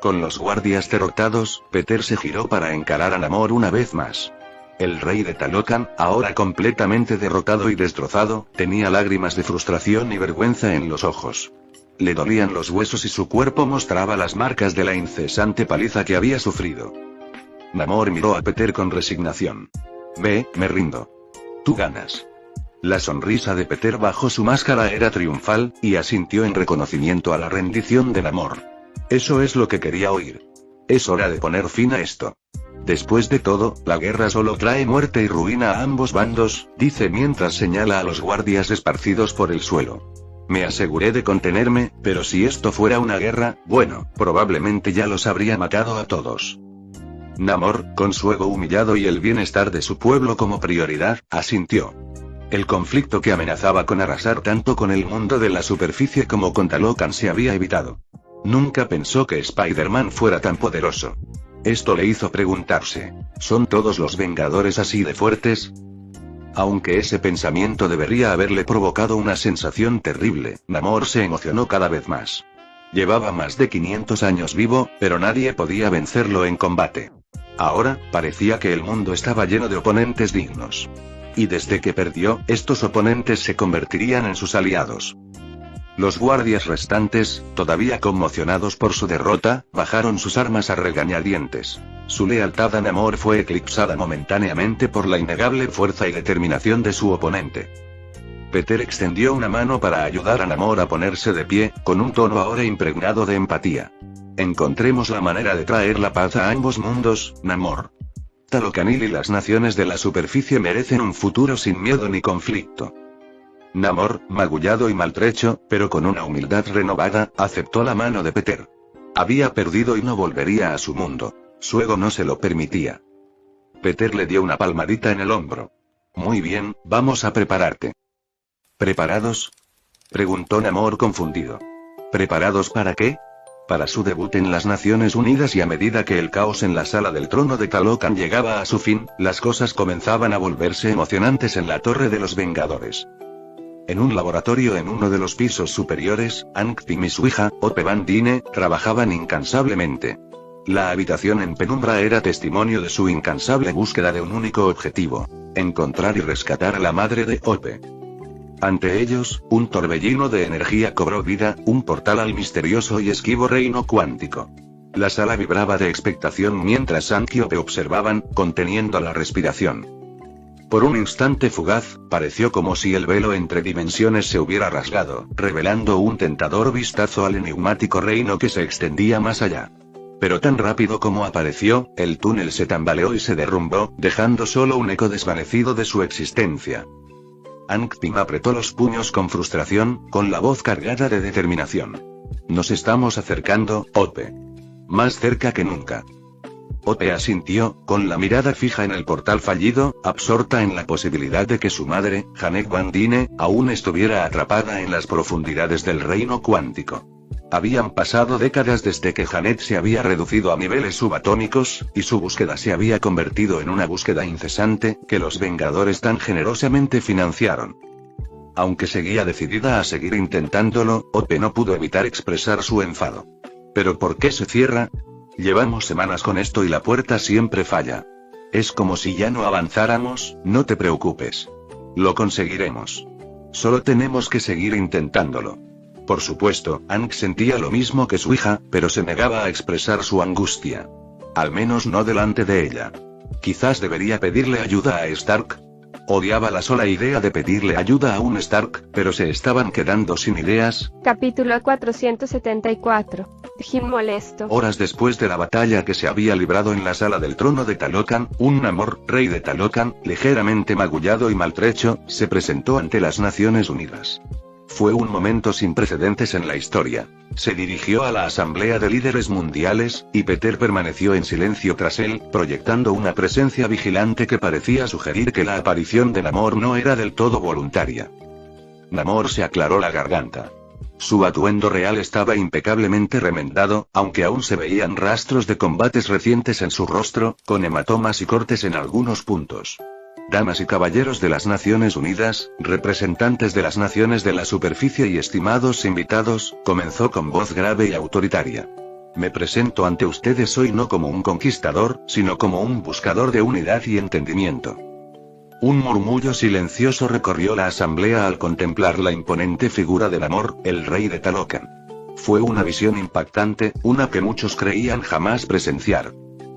Con los guardias derrotados, Peter se giró para encarar a Namor una vez más. El rey de Talocan, ahora completamente derrotado y destrozado, tenía lágrimas de frustración y vergüenza en los ojos. Le dolían los huesos y su cuerpo mostraba las marcas de la incesante paliza que había sufrido. Namor miró a Peter con resignación. Ve, me rindo. Tú ganas. La sonrisa de Peter bajo su máscara era triunfal, y asintió en reconocimiento a la rendición de Namor. Eso es lo que quería oír. Es hora de poner fin a esto. Después de todo, la guerra solo trae muerte y ruina a ambos bandos, dice mientras señala a los guardias esparcidos por el suelo. Me aseguré de contenerme, pero si esto fuera una guerra, bueno, probablemente ya los habría matado a todos. Namor, con su ego humillado y el bienestar de su pueblo como prioridad, asintió. El conflicto que amenazaba con arrasar tanto con el mundo de la superficie como con Talocan se había evitado. Nunca pensó que Spider-Man fuera tan poderoso. Esto le hizo preguntarse, ¿son todos los Vengadores así de fuertes? Aunque ese pensamiento debería haberle provocado una sensación terrible, Namor se emocionó cada vez más. Llevaba más de 500 años vivo, pero nadie podía vencerlo en combate. Ahora, parecía que el mundo estaba lleno de oponentes dignos. Y desde que perdió, estos oponentes se convertirían en sus aliados. Los guardias restantes, todavía conmocionados por su derrota, bajaron sus armas a regañadientes. Su lealtad a Namor fue eclipsada momentáneamente por la innegable fuerza y determinación de su oponente. Peter extendió una mano para ayudar a Namor a ponerse de pie, con un tono ahora impregnado de empatía. Encontremos la manera de traer la paz a ambos mundos, Namor. Talocanil y las naciones de la superficie merecen un futuro sin miedo ni conflicto. Namor, magullado y maltrecho, pero con una humildad renovada, aceptó la mano de Peter. Había perdido y no volvería a su mundo. Su ego no se lo permitía. Peter le dio una palmadita en el hombro. Muy bien, vamos a prepararte. ¿Preparados?, preguntó Namor confundido. ¿Preparados para qué? Para su debut en las Naciones Unidas, y a medida que el caos en la sala del trono de Talocan llegaba a su fin, las cosas comenzaban a volverse emocionantes en la Torre de los Vengadores. En un laboratorio en uno de los pisos superiores, Hank Pym y su hija, Hope Van Dyne, trabajaban incansablemente. La habitación en penumbra era testimonio de su incansable búsqueda de un único objetivo: encontrar y rescatar a la madre de Hope. Ante ellos, un torbellino de energía cobró vida, un portal al misterioso y esquivo reino cuántico. La sala vibraba de expectación mientras Hank y Hope observaban, conteniendo la respiración. Por un instante fugaz, pareció como si el velo entre dimensiones se hubiera rasgado, revelando un tentador vistazo al enigmático reino que se extendía más allá. Pero tan rápido como apareció, el túnel se tambaleó y se derrumbó, dejando solo un eco desvanecido de su existencia. Hank Pym apretó los puños con frustración, con la voz cargada de determinación. Nos estamos acercando, Hope. Más cerca que nunca. Hope asintió, con la mirada fija en el portal fallido, absorta en la posibilidad de que su madre, Janet Van Dyne, aún estuviera atrapada en las profundidades del reino cuántico. Habían pasado décadas desde que Janet se había reducido a niveles subatómicos, y su búsqueda se había convertido en una búsqueda incesante, que los Vengadores tan generosamente financiaron. Aunque seguía decidida a seguir intentándolo, Ope no pudo evitar expresar su enfado. ¿Pero por qué se cierra? Llevamos semanas con esto y la puerta siempre falla. Es como si ya no avanzáramos. No te preocupes. Lo conseguiremos. Solo tenemos que seguir intentándolo. Por supuesto, Aang sentía lo mismo que su hija, pero se negaba a expresar su angustia. Al menos no delante de ella. Quizás debería pedirle ayuda a Stark. Odiaba la sola idea de pedirle ayuda a un Stark, pero se estaban quedando sin ideas. Capítulo 474. Jin molesto. Horas después de la batalla que se había librado en la sala del trono de Talocan, un Namor, rey de Talocan, ligeramente magullado y maltrecho, se presentó ante las Naciones Unidas. Fue un momento sin precedentes en la historia. Se dirigió a la asamblea de líderes mundiales, y Peter permaneció en silencio tras él, proyectando una presencia vigilante que parecía sugerir que la aparición de Namor no era del todo voluntaria. Namor se aclaró la garganta. Su atuendo real estaba impecablemente remendado, aunque aún se veían rastros de combates recientes en su rostro, con hematomas y cortes en algunos puntos. Damas y caballeros de las Naciones Unidas, representantes de las naciones de la superficie y estimados invitados, comenzó con voz grave y autoritaria. Me presento ante ustedes hoy no como un conquistador, sino como un buscador de unidad y entendimiento. Un murmullo silencioso recorrió la asamblea al contemplar la imponente figura de Namor, el rey de Talocan. Fue una visión impactante, una que muchos creían jamás presenciar.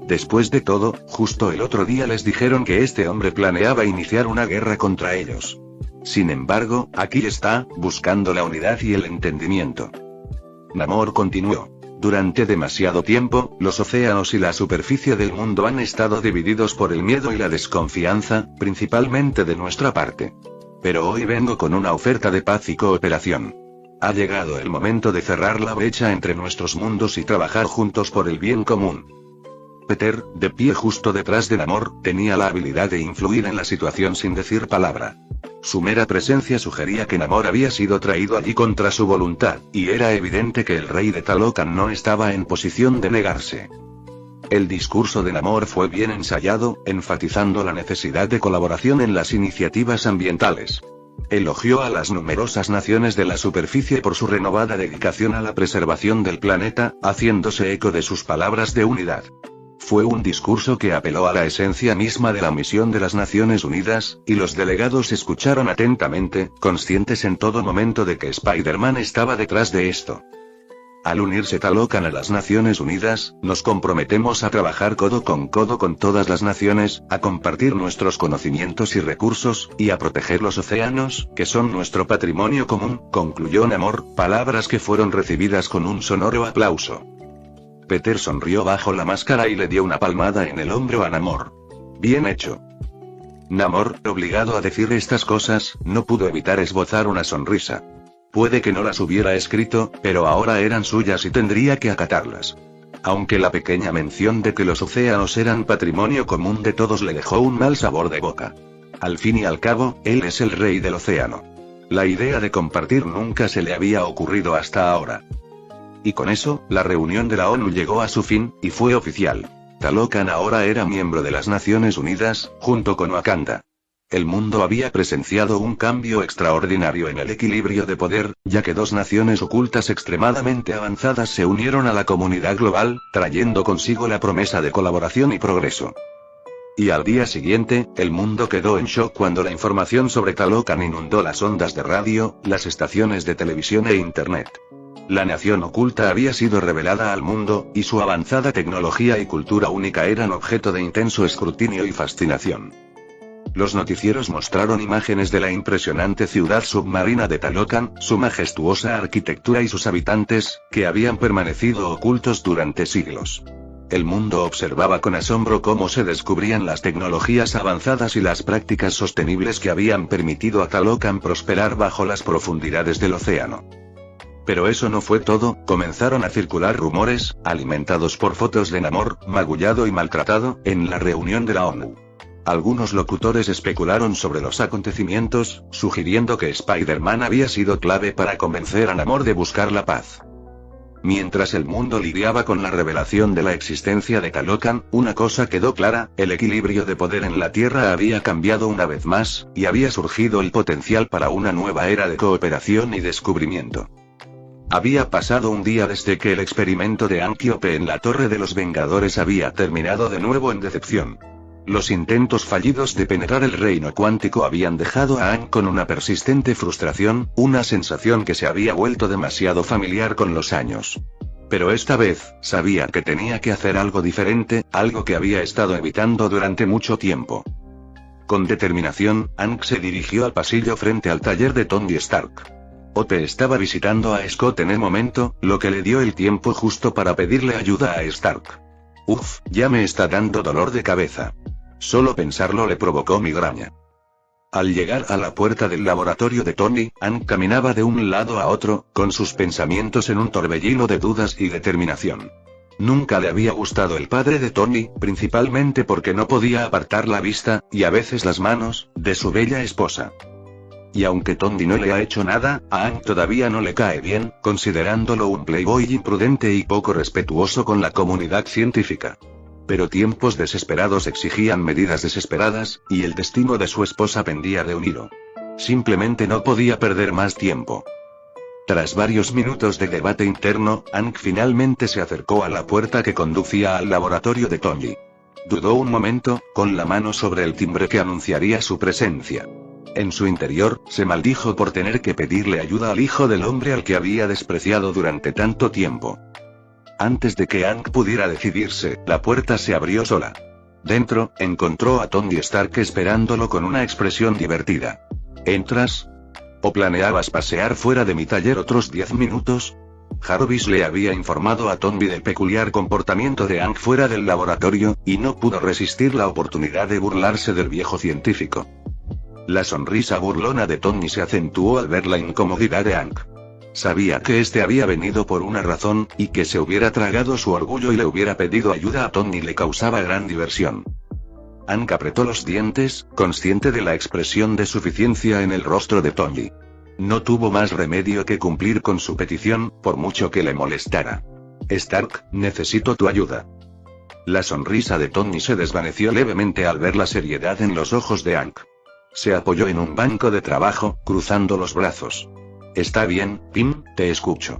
Después de todo, justo el otro día les dijeron que este hombre planeaba iniciar una guerra contra ellos. Sin embargo, aquí está, buscando la unidad y el entendimiento. Namor continuó. Durante demasiado tiempo, los océanos y la superficie del mundo han estado divididos por el miedo y la desconfianza, principalmente de nuestra parte. Pero hoy vengo con una oferta de paz y cooperación. Ha llegado el momento de cerrar la brecha entre nuestros mundos y trabajar juntos por el bien común. Peter, de pie justo detrás de Namor, tenía la habilidad de influir en la situación sin decir palabra. Su mera presencia sugería que Namor había sido traído allí contra su voluntad, y era evidente que el rey de Talocan no estaba en posición de negarse. El discurso de Namor fue bien ensayado, enfatizando la necesidad de colaboración en las iniciativas ambientales. Elogió a las numerosas naciones de la superficie por su renovada dedicación a la preservación del planeta, haciéndose eco de sus palabras de unidad. Fue un discurso que apeló a la esencia misma de la misión de las Naciones Unidas, y los delegados escucharon atentamente, conscientes en todo momento de que Spider-Man estaba detrás de esto. Al unirse Talocan a las Naciones Unidas, nos comprometemos a trabajar codo con todas las naciones, a compartir nuestros conocimientos y recursos, y a proteger los océanos, que son nuestro patrimonio común, concluyó Namor, palabras que fueron recibidas con un sonoro aplauso. Peter sonrió bajo la máscara y le dio una palmada en el hombro a Namor. Bien hecho. Namor, obligado a decir estas cosas, no pudo evitar esbozar una sonrisa. Puede que no las hubiera escrito, pero ahora eran suyas y tendría que acatarlas. Aunque la pequeña mención de que los océanos eran patrimonio común de todos le dejó un mal sabor de boca. Al fin y al cabo, él es el rey del océano. La idea de compartir nunca se le había ocurrido hasta ahora. Y con eso, la reunión de la ONU llegó a su fin, y fue oficial. Talocan ahora era miembro de las Naciones Unidas, junto con Wakanda. El mundo había presenciado un cambio extraordinario en el equilibrio de poder, ya que dos naciones ocultas extremadamente avanzadas se unieron a la comunidad global, trayendo consigo la promesa de colaboración y progreso. Y al día siguiente, el mundo quedó en shock cuando la información sobre Talocan inundó las ondas de radio, las estaciones de televisión e internet. La nación oculta había sido revelada al mundo, y su avanzada tecnología y cultura única eran objeto de intenso escrutinio y fascinación. Los noticieros mostraron imágenes de la impresionante ciudad submarina de Talocan, su majestuosa arquitectura y sus habitantes, que habían permanecido ocultos durante siglos. El mundo observaba con asombro cómo se descubrían las tecnologías avanzadas y las prácticas sostenibles que habían permitido a Talocan prosperar bajo las profundidades del océano. Pero eso no fue todo, comenzaron a circular rumores, alimentados por fotos de Namor, magullado y maltratado, en la reunión de la ONU. Algunos locutores especularon sobre los acontecimientos, sugiriendo que Spider-Man había sido clave para convencer a Namor de buscar la paz. Mientras el mundo lidiaba con la revelación de la existencia de Talocan, una cosa quedó clara: el equilibrio de poder en la Tierra había cambiado una vez más, y había surgido el potencial para una nueva era de cooperación y descubrimiento. Había pasado un día desde que el experimento de Antíope en la Torre de los Vengadores había terminado de nuevo en decepción. Los intentos fallidos de penetrar el reino cuántico habían dejado a Aang con una persistente frustración, una sensación que se había vuelto demasiado familiar con los años. Pero esta vez, sabía que tenía que hacer algo diferente, algo que había estado evitando durante mucho tiempo. Con determinación, Aang se dirigió al pasillo frente al taller de Tony Stark. Ote estaba visitando a Scott en el momento, lo que le dio el tiempo justo para pedirle ayuda a Stark. Uf, ya me está dando dolor de cabeza. Solo pensarlo le provocó migraña. Al llegar a la puerta del laboratorio de Tony, Aang caminaba de un lado a otro, con sus pensamientos en un torbellino de dudas y determinación. Nunca le había gustado el padre de Tony, principalmente porque no podía apartar la vista, y a veces las manos, de su bella esposa. Y aunque Tony no le ha hecho nada, a Aang todavía no le cae bien, considerándolo un playboy imprudente y poco respetuoso con la comunidad científica. Pero tiempos desesperados exigían medidas desesperadas, y el destino de su esposa pendía de un hilo. Simplemente no podía perder más tiempo. Tras varios minutos de debate interno, Aang finalmente se acercó a la puerta que conducía al laboratorio de Tony. Dudó un momento, con la mano sobre el timbre que anunciaría su presencia. En su interior, se maldijo por tener que pedirle ayuda al hijo del hombre al que había despreciado durante tanto tiempo. Antes de que Aang pudiera decidirse, la puerta se abrió sola. Dentro, encontró a Tony Stark esperándolo con una expresión divertida. ¿Entras? ¿O planeabas pasear fuera de mi taller otros 10 minutos? Jarvis le había informado a Tony del peculiar comportamiento de Aang fuera del laboratorio, y no pudo resistir la oportunidad de burlarse del viejo científico. La sonrisa burlona de Tony se acentuó al ver la incomodidad de Aang. Sabía que este había venido por una razón, y que se hubiera tragado su orgullo y le hubiera pedido ayuda a Tony le causaba gran diversión. Aang apretó los dientes, consciente de la expresión de suficiencia en el rostro de Tony. No tuvo más remedio que cumplir con su petición, por mucho que le molestara. Stark, necesito tu ayuda. La sonrisa de Tony se desvaneció levemente al ver la seriedad en los ojos de Aang. Se apoyó en un banco de trabajo, cruzando los brazos. Está bien, Pim, te escucho.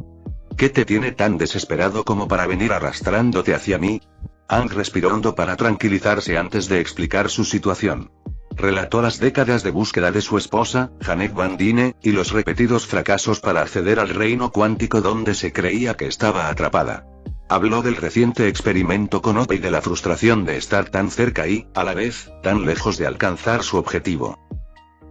¿Qué te tiene tan desesperado como para venir arrastrándote hacia mí? Aang respiró hondo para tranquilizarse antes de explicar su situación. Relató las décadas de búsqueda de su esposa, Janek Van Dyne, y los repetidos fracasos para acceder al reino cuántico donde se creía que estaba atrapada. Habló del reciente experimento con Ope y de la frustración de estar tan cerca y, a la vez, tan lejos de alcanzar su objetivo.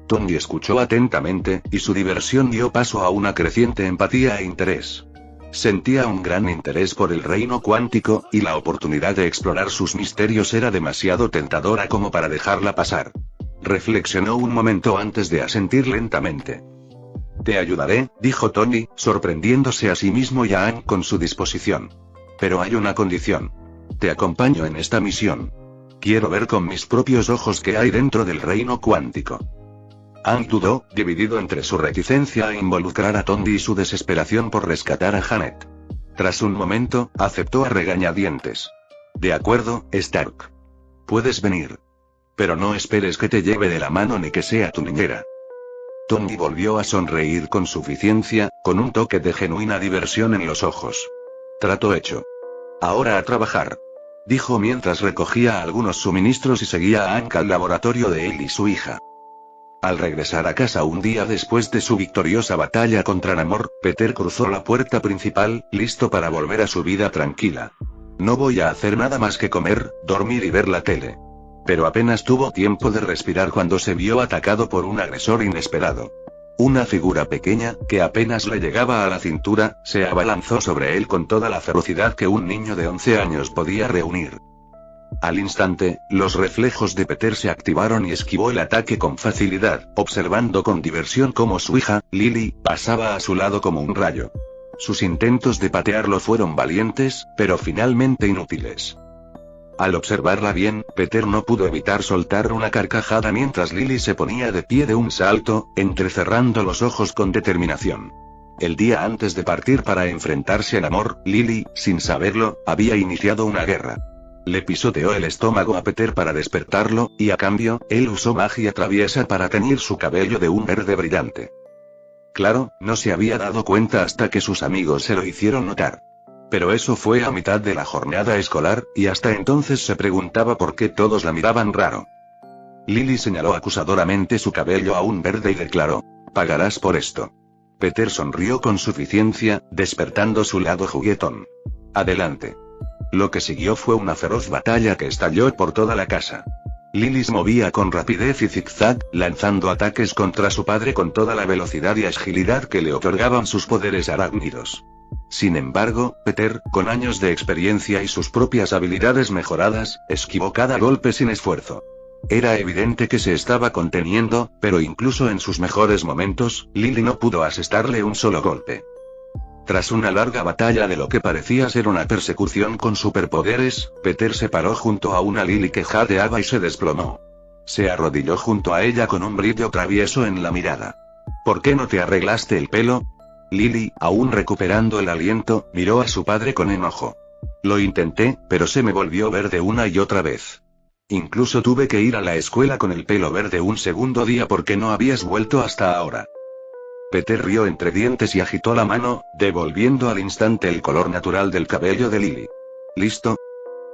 Tony escuchó atentamente, y su diversión dio paso a una creciente empatía e interés. Sentía un gran interés por el reino cuántico, y la oportunidad de explorar sus misterios era demasiado tentadora como para dejarla pasar. Reflexionó un momento antes de asentir lentamente. Te ayudaré, dijo Tony, sorprendiéndose a sí mismo y a Aang con su disposición. Pero hay una condición. Te acompaño en esta misión. Quiero ver con mis propios ojos qué hay dentro del reino cuántico. Aang dudó, dividido entre su reticencia a involucrar a Tony y su desesperación por rescatar a Janet. Tras un momento, aceptó a regañadientes. De acuerdo, Stark. Puedes venir. Pero no esperes que te lleve de la mano ni que sea tu niñera. Tony volvió a sonreír con suficiencia, con un toque de genuina diversión en los ojos. Trato hecho. Ahora a trabajar. Dijo mientras recogía algunos suministros y seguía a Aang al laboratorio de él y su hija. Al regresar a casa un día después de su victoriosa batalla contra Namor, Peter cruzó la puerta principal, listo para volver a su vida tranquila. No voy a hacer nada más que comer, dormir y ver la tele. Pero apenas tuvo tiempo de respirar cuando se vio atacado por un agresor inesperado. Una figura pequeña, que apenas le llegaba a la cintura, se abalanzó sobre él con toda la ferocidad que un niño de 11 años podía reunir. Al instante, los reflejos de Peter se activaron y esquivó el ataque con facilidad, observando con diversión cómo su hija, Lily, pasaba a su lado como un rayo. Sus intentos de patearlo fueron valientes, pero finalmente inútiles. Al observarla bien, Peter no pudo evitar soltar una carcajada mientras Lily se ponía de pie de un salto, entrecerrando los ojos con determinación. El día antes de partir para enfrentarse al amor, Lily, sin saberlo, había iniciado una guerra. Le pisoteó el estómago a Peter para despertarlo, y a cambio, él usó magia traviesa para teñir su cabello de un verde brillante. Claro, no se había dado cuenta hasta que sus amigos se lo hicieron notar. Pero eso fue a mitad de la jornada escolar, y hasta entonces se preguntaba por qué todos la miraban raro. Lily señaló acusadoramente su cabello aún verde y declaró: «Pagarás por esto». Peter sonrió con suficiencia, despertando su lado juguetón. «Adelante». Lo que siguió fue una feroz batalla que estalló por toda la casa. Lily se movía con rapidez y zigzag, lanzando ataques contra su padre con toda la velocidad y agilidad que le otorgaban sus poderes arácnidos. Sin embargo, Peter, con años de experiencia y sus propias habilidades mejoradas, esquivó cada golpe sin esfuerzo. Era evidente que se estaba conteniendo, pero incluso en sus mejores momentos, Lily no pudo asestarle un solo golpe. Tras una larga batalla de lo que parecía ser una persecución con superpoderes, Peter se paró junto a una Lily que jadeaba y se desplomó. Se arrodilló junto a ella con un brillo travieso en la mirada. «¿Por qué no te arreglaste el pelo?» Lily, aún recuperando el aliento, miró a su padre con enojo. «Lo intenté, pero se me volvió verde una y otra vez. Incluso tuve que ir a la escuela con el pelo verde un segundo día porque no habías vuelto hasta ahora». Peter rió entre dientes y agitó la mano, devolviendo al instante el color natural del cabello de Lily. «¿Listo?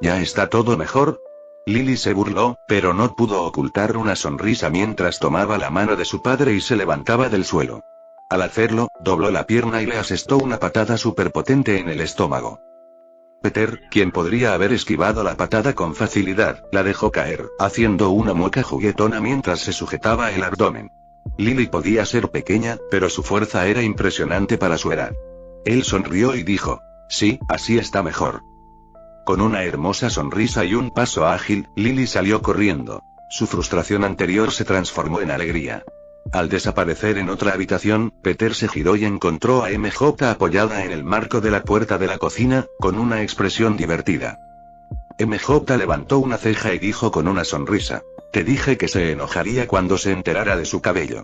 ¿Ya está todo mejor?» Lily se burló, pero no pudo ocultar una sonrisa mientras tomaba la mano de su padre y se levantaba del suelo. Al hacerlo, dobló la pierna y le asestó una patada superpotente en el estómago. Peter, quien podría haber esquivado la patada con facilidad, la dejó caer, haciendo una mueca juguetona mientras se sujetaba el abdomen. Lily podía ser pequeña, pero su fuerza era impresionante para su edad. Él sonrió y dijo: «Sí, así está mejor». Con una hermosa sonrisa y un paso ágil, Lily salió corriendo. Su frustración anterior se transformó en alegría. Al desaparecer en otra habitación, Peter se giró y encontró a MJ apoyada en el marco de la puerta de la cocina, con una expresión divertida. MJ levantó una ceja y dijo con una sonrisa: «Te dije que se enojaría cuando se enterara de su cabello».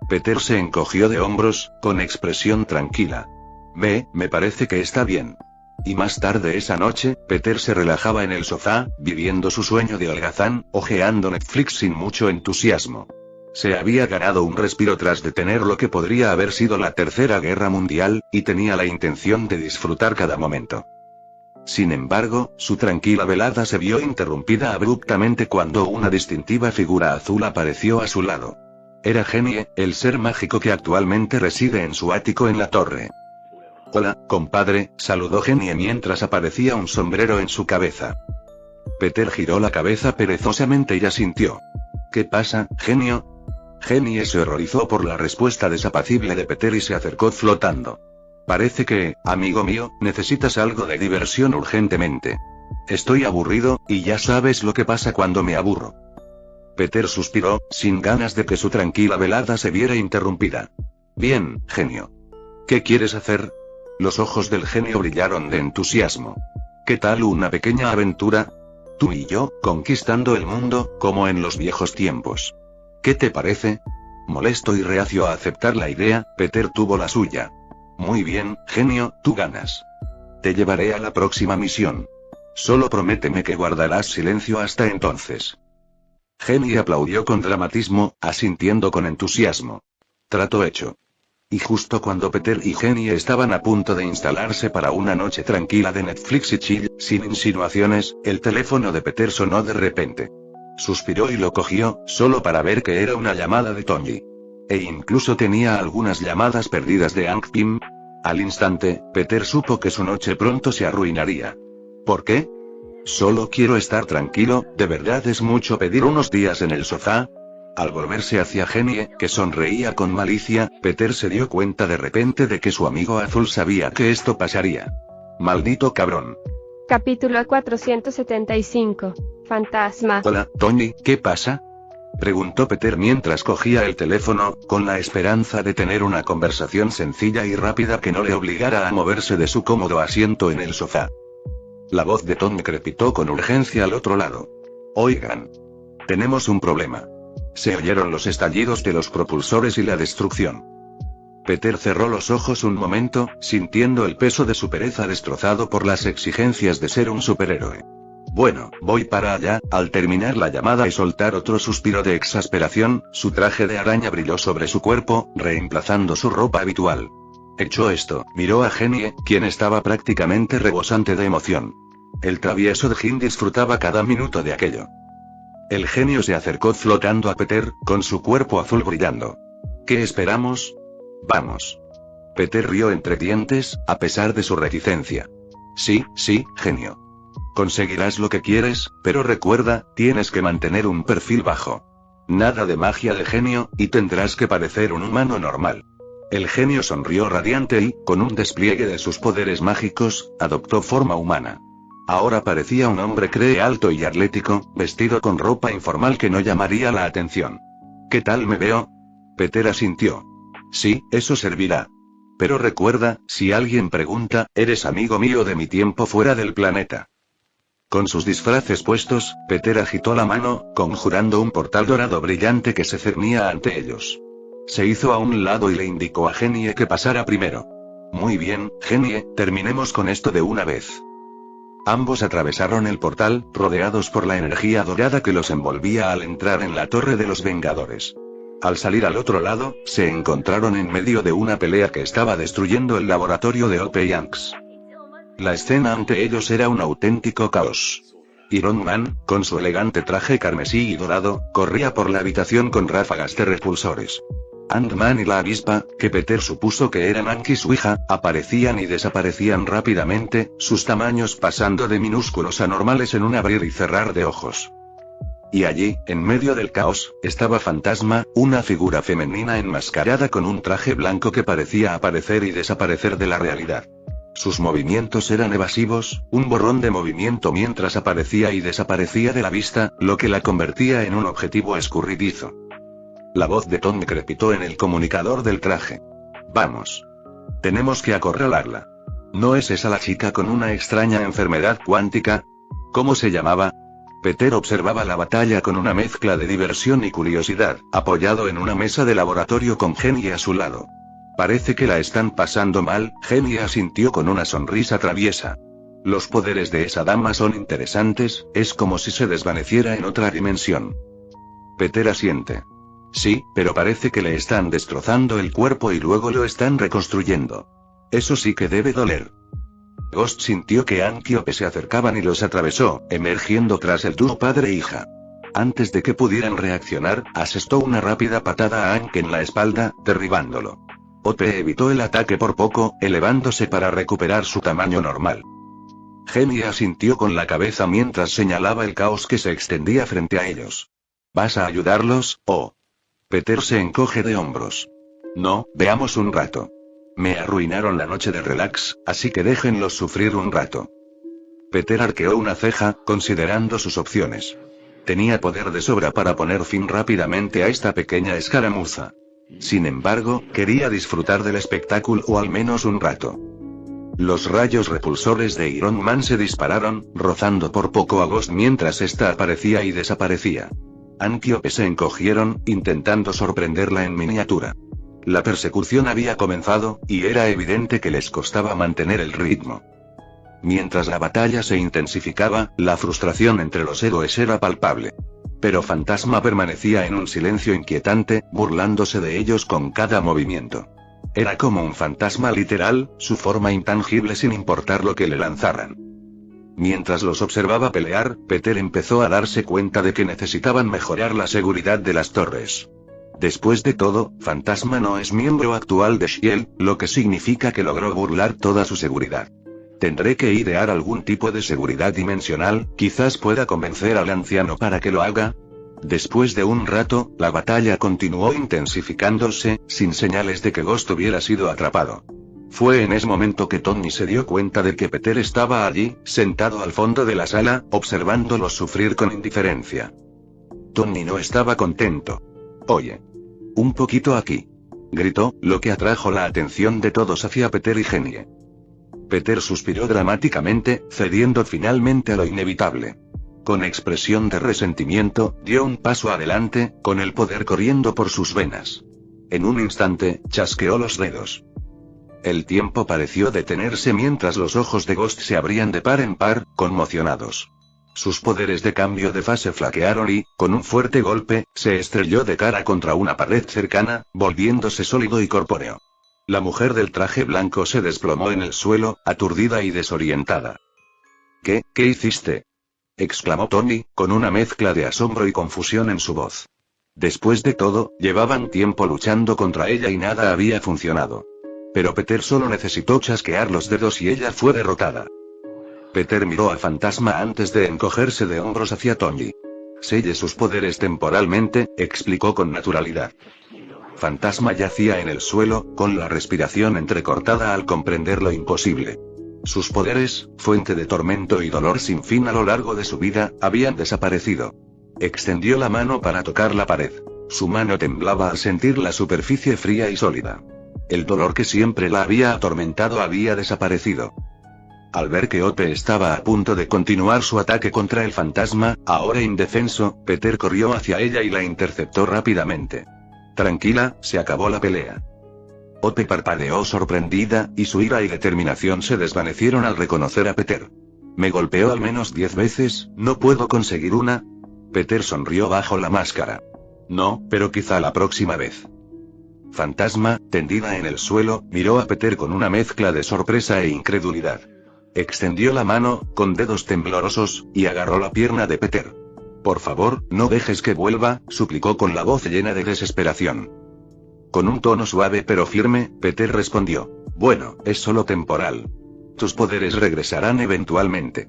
Peter se encogió de hombros, con expresión tranquila. Me parece que está bien». Y más tarde esa noche, Peter se relajaba en el sofá, viviendo su sueño de holgazán, hojeando Netflix sin mucho entusiasmo. Se había ganado un respiro tras detener lo que podría haber sido la Tercera Guerra Mundial, y tenía la intención de disfrutar cada momento. Sin embargo, su tranquila velada se vio interrumpida abruptamente cuando una distintiva figura azul apareció a su lado. Era Genie, el ser mágico que actualmente reside en su ático en la torre. «Hola, compadre», saludó Genie mientras aparecía un sombrero en su cabeza. Peter giró la cabeza perezosamente y asintió. «¿Qué pasa, genio?» Genie se horrorizó por la respuesta desapacible de Peter y se acercó flotando. «Parece que, amigo mío, necesitas algo de diversión urgentemente. Estoy aburrido, y ya sabes lo que pasa cuando me aburro». Peter suspiró, sin ganas de que su tranquila velada se viera interrumpida. «Bien, genio. ¿Qué quieres hacer?» Los ojos del genio brillaron de entusiasmo. «¿Qué tal una pequeña aventura? Tú y yo, conquistando el mundo, como en los viejos tiempos. ¿Qué te parece?» Molesto y reacio a aceptar la idea, Peter tuvo la suya. «Muy bien, genio, tú ganas. Te llevaré a la próxima misión. Solo prométeme que guardarás silencio hasta entonces». Genie aplaudió con dramatismo, asintiendo con entusiasmo. Trato hecho. Y justo cuando Peter y Genie estaban a punto de instalarse para una noche tranquila de Netflix y chill, sin insinuaciones, el teléfono de Peter sonó de repente. Suspiró y lo cogió, solo para ver que era una llamada de Tony. E incluso tenía algunas llamadas perdidas de Hank Pym. Al instante, Peter supo que su noche pronto se arruinaría. ¿Por qué? «Solo quiero estar tranquilo, ¿de verdad es mucho pedir unos días en el sofá?» Al volverse hacia Genie, que sonreía con malicia, Peter se dio cuenta de repente de que su amigo azul sabía que esto pasaría. «Maldito cabrón». Capítulo 475. Fantasma. «Hola, Tony, ¿qué pasa?» preguntó Peter mientras cogía el teléfono, con la esperanza de tener una conversación sencilla y rápida que no le obligara a moverse de su cómodo asiento en el sofá. La voz de Tony crepitó con urgencia al otro lado. «Oigan. Tenemos un problema». Se oyeron los estallidos de los propulsores y la destrucción. Peter cerró los ojos un momento, sintiendo el peso de su pereza destrozado por las exigencias de ser un superhéroe. Bueno, voy para allá. Al terminar la llamada y soltar otro suspiro de exasperación, su traje de araña brilló sobre su cuerpo, reemplazando su ropa habitual. Hecho esto, miró a Genie, quien estaba prácticamente rebosante de emoción. El travieso de Jin disfrutaba cada minuto de aquello. El genio se acercó flotando a Peter, con su cuerpo azul brillando. ¿Qué esperamos? Vamos. Peter rió entre dientes, a pesar de su reticencia. Sí, genio. Conseguirás lo que quieres, pero recuerda, tienes que mantener un perfil bajo. Nada de magia de genio, y tendrás que parecer un humano normal. El genio sonrió radiante y, con un despliegue de sus poderes mágicos, adoptó forma humana. Ahora parecía un hombre alto y atlético, vestido con ropa informal que no llamaría la atención. ¿Qué tal me veo? Peter asintió. Sí, eso servirá. Pero recuerda, si alguien pregunta, eres amigo mío de mi tiempo fuera del planeta. Con sus disfraces puestos, Peter agitó la mano, conjurando un portal dorado brillante que se cernía ante ellos. Se hizo a un lado y le indicó a Genie que pasara primero. Muy bien, Genie, terminemos con esto de una vez. Ambos atravesaron el portal, rodeados por la energía dorada que los envolvía al entrar en la Torre de los Vengadores. Al salir al otro lado, se encontraron en medio de una pelea que estaba destruyendo el laboratorio de Hope Yanks. La escena ante ellos era un auténtico caos. Iron Man, con su elegante traje carmesí y dorado, corría por la habitación con ráfagas de repulsores. Ant-Man y la avispa, que Peter supuso que eran Anki su hija, aparecían y desaparecían rápidamente, sus tamaños pasando de minúsculos a normales en un abrir y cerrar de ojos. Y allí, en medio del caos, estaba Fantasma, una figura femenina enmascarada con un traje blanco que parecía aparecer y desaparecer de la realidad. Sus movimientos eran evasivos, un borrón de movimiento mientras aparecía y desaparecía de la vista, lo que la convertía en un objetivo escurridizo. La voz de Tom crepitó en el comunicador del traje. Vamos. Tenemos que acorralarla. ¿No es esa la chica con una extraña enfermedad cuántica? ¿Cómo se llamaba? Peter observaba la batalla con una mezcla de diversión y curiosidad, apoyado en una mesa de laboratorio con Genie a su lado. Parece que la están pasando mal, Genie asintió con una sonrisa traviesa. Los poderes de esa dama son interesantes, es como si se desvaneciera en otra dimensión. Peter asiente. Sí, pero parece que le están destrozando el cuerpo y luego lo están reconstruyendo. Eso sí que debe doler. Ghost sintió que Anki y Hope se acercaban y los atravesó, emergiendo tras el dúo padre e hija. Antes de que pudieran reaccionar, asestó una rápida patada a Hank en la espalda, derribándolo. Hope evitó el ataque por poco, elevándose para recuperar su tamaño normal. Genie asintió con la cabeza mientras señalaba el caos que se extendía frente a ellos. ¿Vas a ayudarlos, o? Peter se encoge de hombros. No, veamos un rato. Me arruinaron la noche de relax, así que déjenlos sufrir un rato. Peter arqueó una ceja, considerando sus opciones. Tenía poder de sobra para poner fin rápidamente a esta pequeña escaramuza. Sin embargo, quería disfrutar del espectáculo o al menos un rato. Los rayos repulsores de Iron Man se dispararon, rozando por poco a Ghost mientras ésta aparecía y desaparecía. Anki y Hope se encogieron, intentando sorprenderla en miniatura. La persecución había comenzado, y era evidente que les costaba mantener el ritmo. Mientras la batalla se intensificaba, la frustración entre los héroes era palpable. Pero Fantasma permanecía en un silencio inquietante, burlándose de ellos con cada movimiento. Era como un fantasma literal, su forma intangible sin importar lo que le lanzaran. Mientras los observaba pelear, Peter empezó a darse cuenta de que necesitaban mejorar la seguridad de las torres. Después de todo, Fantasma no es miembro actual de S.H.I.E.L.D., lo que significa que logró burlar toda su seguridad. Tendré que idear algún tipo de seguridad dimensional, quizás pueda convencer al anciano para que lo haga. Después de un rato, la batalla continuó intensificándose, sin señales de que Ghost hubiera sido atrapado. Fue en ese momento que Tony se dio cuenta de que Peter estaba allí, sentado al fondo de la sala, observándolos sufrir con indiferencia. Tony no estaba contento. Oye. Un poquito aquí. Gritó, lo que atrajo la atención de todos hacia Peter y Genie. Peter suspiró dramáticamente, cediendo finalmente a lo inevitable. Con expresión de resentimiento, dio un paso adelante, con el poder corriendo por sus venas. En un instante, chasqueó los dedos. El tiempo pareció detenerse mientras los ojos de Ghost se abrían de par en par, conmocionados. Sus poderes de cambio de fase flaquearon y, con un fuerte golpe, se estrelló de cara contra una pared cercana, volviéndose sólido y corpóreo. La mujer del traje blanco se desplomó en el suelo, aturdida y desorientada. ¿Qué hiciste?, exclamó Tony, con una mezcla de asombro y confusión en su voz. Después de todo, llevaban tiempo luchando contra ella y nada había funcionado. Pero Peter solo necesitó chasquear los dedos y ella fue derrotada. Peter miró a Fantasma antes de encogerse de hombros hacia Tony. Selle sus poderes temporalmente, explicó con naturalidad. Fantasma yacía en el suelo, con la respiración entrecortada al comprender lo imposible. Sus poderes, fuente de tormento y dolor sin fin a lo largo de su vida, habían desaparecido. Extendió la mano para tocar la pared. Su mano temblaba al sentir la superficie fría y sólida. El dolor que siempre la había atormentado había desaparecido. Al ver que Ope estaba a punto de continuar su ataque contra el fantasma, ahora indefenso, Peter corrió hacia ella y la interceptó rápidamente. Tranquila, se acabó la pelea. Ope parpadeó sorprendida, y su ira y determinación se desvanecieron al reconocer a Peter. Me golpeó al menos 10 veces, ¿no puedo conseguir una? Peter sonrió bajo la máscara. No, pero quizá la próxima vez. Fantasma, tendida en el suelo, miró a Peter con una mezcla de sorpresa e incredulidad. Extendió la mano, con dedos temblorosos, y agarró la pierna de Peter. Por favor, no dejes que vuelva, suplicó con la voz llena de desesperación. Con un tono suave pero firme, Peter respondió. Bueno, es solo temporal. Tus poderes regresarán eventualmente.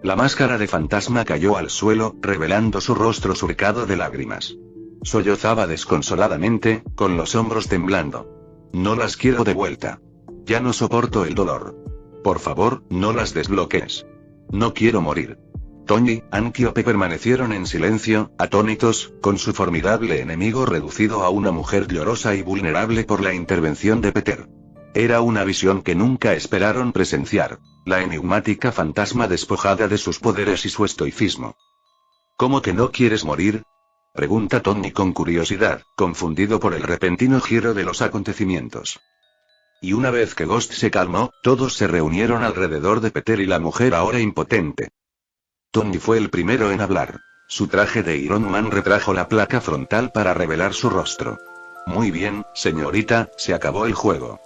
La máscara de Fantasma cayó al suelo, revelando su rostro surcado de lágrimas. Sollozaba desconsoladamente, con los hombros temblando. No las quiero de vuelta. Ya no soporto el dolor. Por favor, no las desbloquees. No quiero morir. Tony, Anki y Ope permanecieron en silencio, atónitos, con su formidable enemigo reducido a una mujer llorosa y vulnerable por la intervención de Peter. Era una visión que nunca esperaron presenciar. La enigmática fantasma despojada de sus poderes y su estoicismo. ¿Cómo que no quieres morir?, pregunta Tony con curiosidad, confundido por el repentino giro de los acontecimientos. Y una vez que Ghost se calmó, todos se reunieron alrededor de Peter y la mujer ahora impotente. Tony fue el primero en hablar. Su traje de Iron Man retrajo la placa frontal para revelar su rostro. Muy bien, señorita, se acabó el juego.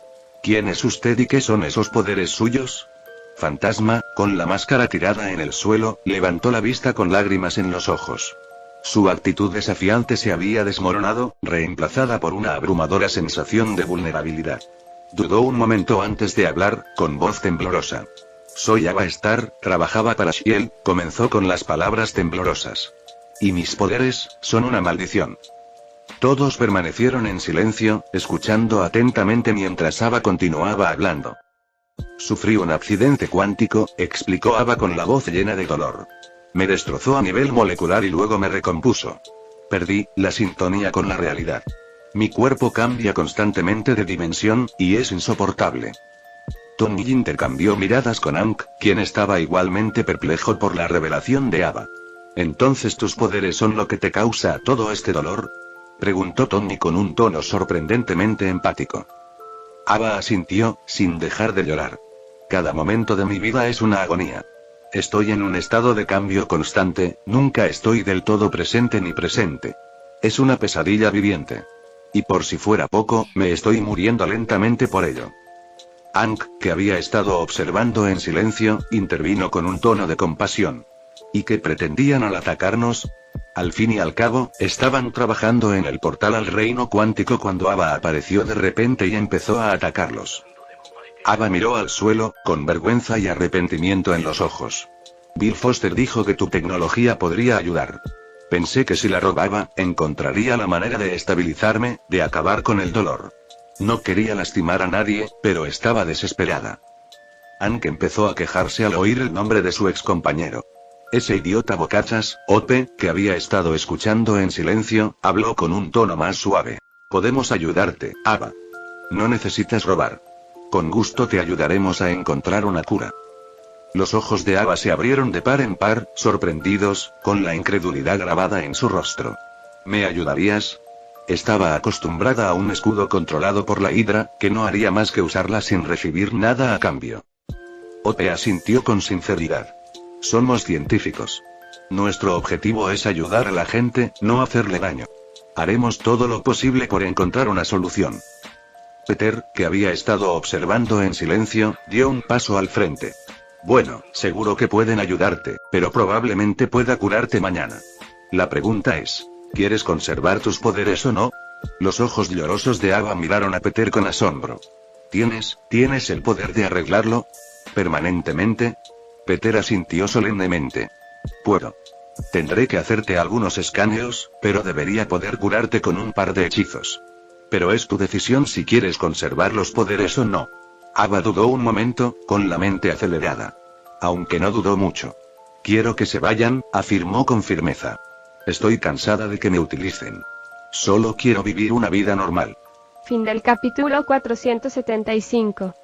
¿Quién es usted y qué son esos poderes suyos? Fantasma, con la máscara tirada en el suelo, levantó la vista con lágrimas en los ojos. Su actitud desafiante se había desmoronado, reemplazada por una abrumadora sensación de vulnerabilidad. Dudó un momento antes de hablar, con voz temblorosa. Soy Ava Star, trabajaba para Shield, comenzó con las palabras temblorosas. Y mis poderes, son una maldición. Todos permanecieron en silencio, escuchando atentamente mientras Ava continuaba hablando. Sufrí un accidente cuántico, explicó Ava con la voz llena de dolor. Me destrozó a nivel molecular y luego me recompuso. Perdí la sintonía con la realidad. Mi cuerpo cambia constantemente de dimensión, y es insoportable. Tony intercambió miradas con Hank, quien estaba igualmente perplejo por la revelación de Ava. ¿Entonces tus poderes son lo que te causa todo este dolor?, preguntó Tony con un tono sorprendentemente empático. Ava asintió, sin dejar de llorar. Cada momento de mi vida es una agonía. Estoy en un estado de cambio constante, nunca estoy del todo presente ni presente. Es una pesadilla viviente. Y por si fuera poco, me estoy muriendo lentamente por ello. Hank, que había estado observando en silencio, intervino con un tono de compasión. ¿Y qué pretendían al atacarnos? Al fin y al cabo, estaban trabajando en el portal al reino cuántico cuando Ava apareció de repente y empezó a atacarlos. Ava miró al suelo, con vergüenza y arrepentimiento en los ojos. Bill Foster dijo que tu tecnología podría ayudar. Pensé que si la robaba, encontraría la manera de estabilizarme, de acabar con el dolor. No quería lastimar a nadie, pero estaba desesperada. Hank empezó a quejarse al oír el nombre de su excompañero. Ese idiota bocachas, Ope, que había estado escuchando en silencio, habló con un tono más suave. Podemos ayudarte, Ava. No necesitas robar. Con gusto te ayudaremos a encontrar una cura. Los ojos de Ava se abrieron de par en par, sorprendidos, con la incredulidad grabada en su rostro. ¿Me ayudarías? Estaba acostumbrada a un escudo controlado por la Hidra, que no haría más que usarla sin recibir nada a cambio. Ote asintió con sinceridad. Somos científicos. Nuestro objetivo es ayudar a la gente, no hacerle daño. Haremos todo lo posible por encontrar una solución. Peter, que había estado observando en silencio, dio un paso al frente. Bueno, seguro que pueden ayudarte, pero probablemente pueda curarte mañana. La pregunta es, ¿quieres conservar tus poderes o no? Los ojos llorosos de Ava miraron a Peter con asombro. ¿Tienes el poder de arreglarlo? ¿Permanentemente? Peter asintió solemnemente. Puedo. Tendré que hacerte algunos escaneos, pero debería poder curarte con un par de hechizos. Pero es tu decisión si quieres conservar los poderes o no. Ava dudó un momento, con la mente acelerada. Aunque no dudó mucho. Quiero que se vayan, afirmó con firmeza. Estoy cansada de que me utilicen. Solo quiero vivir una vida normal. Fin del capítulo 475.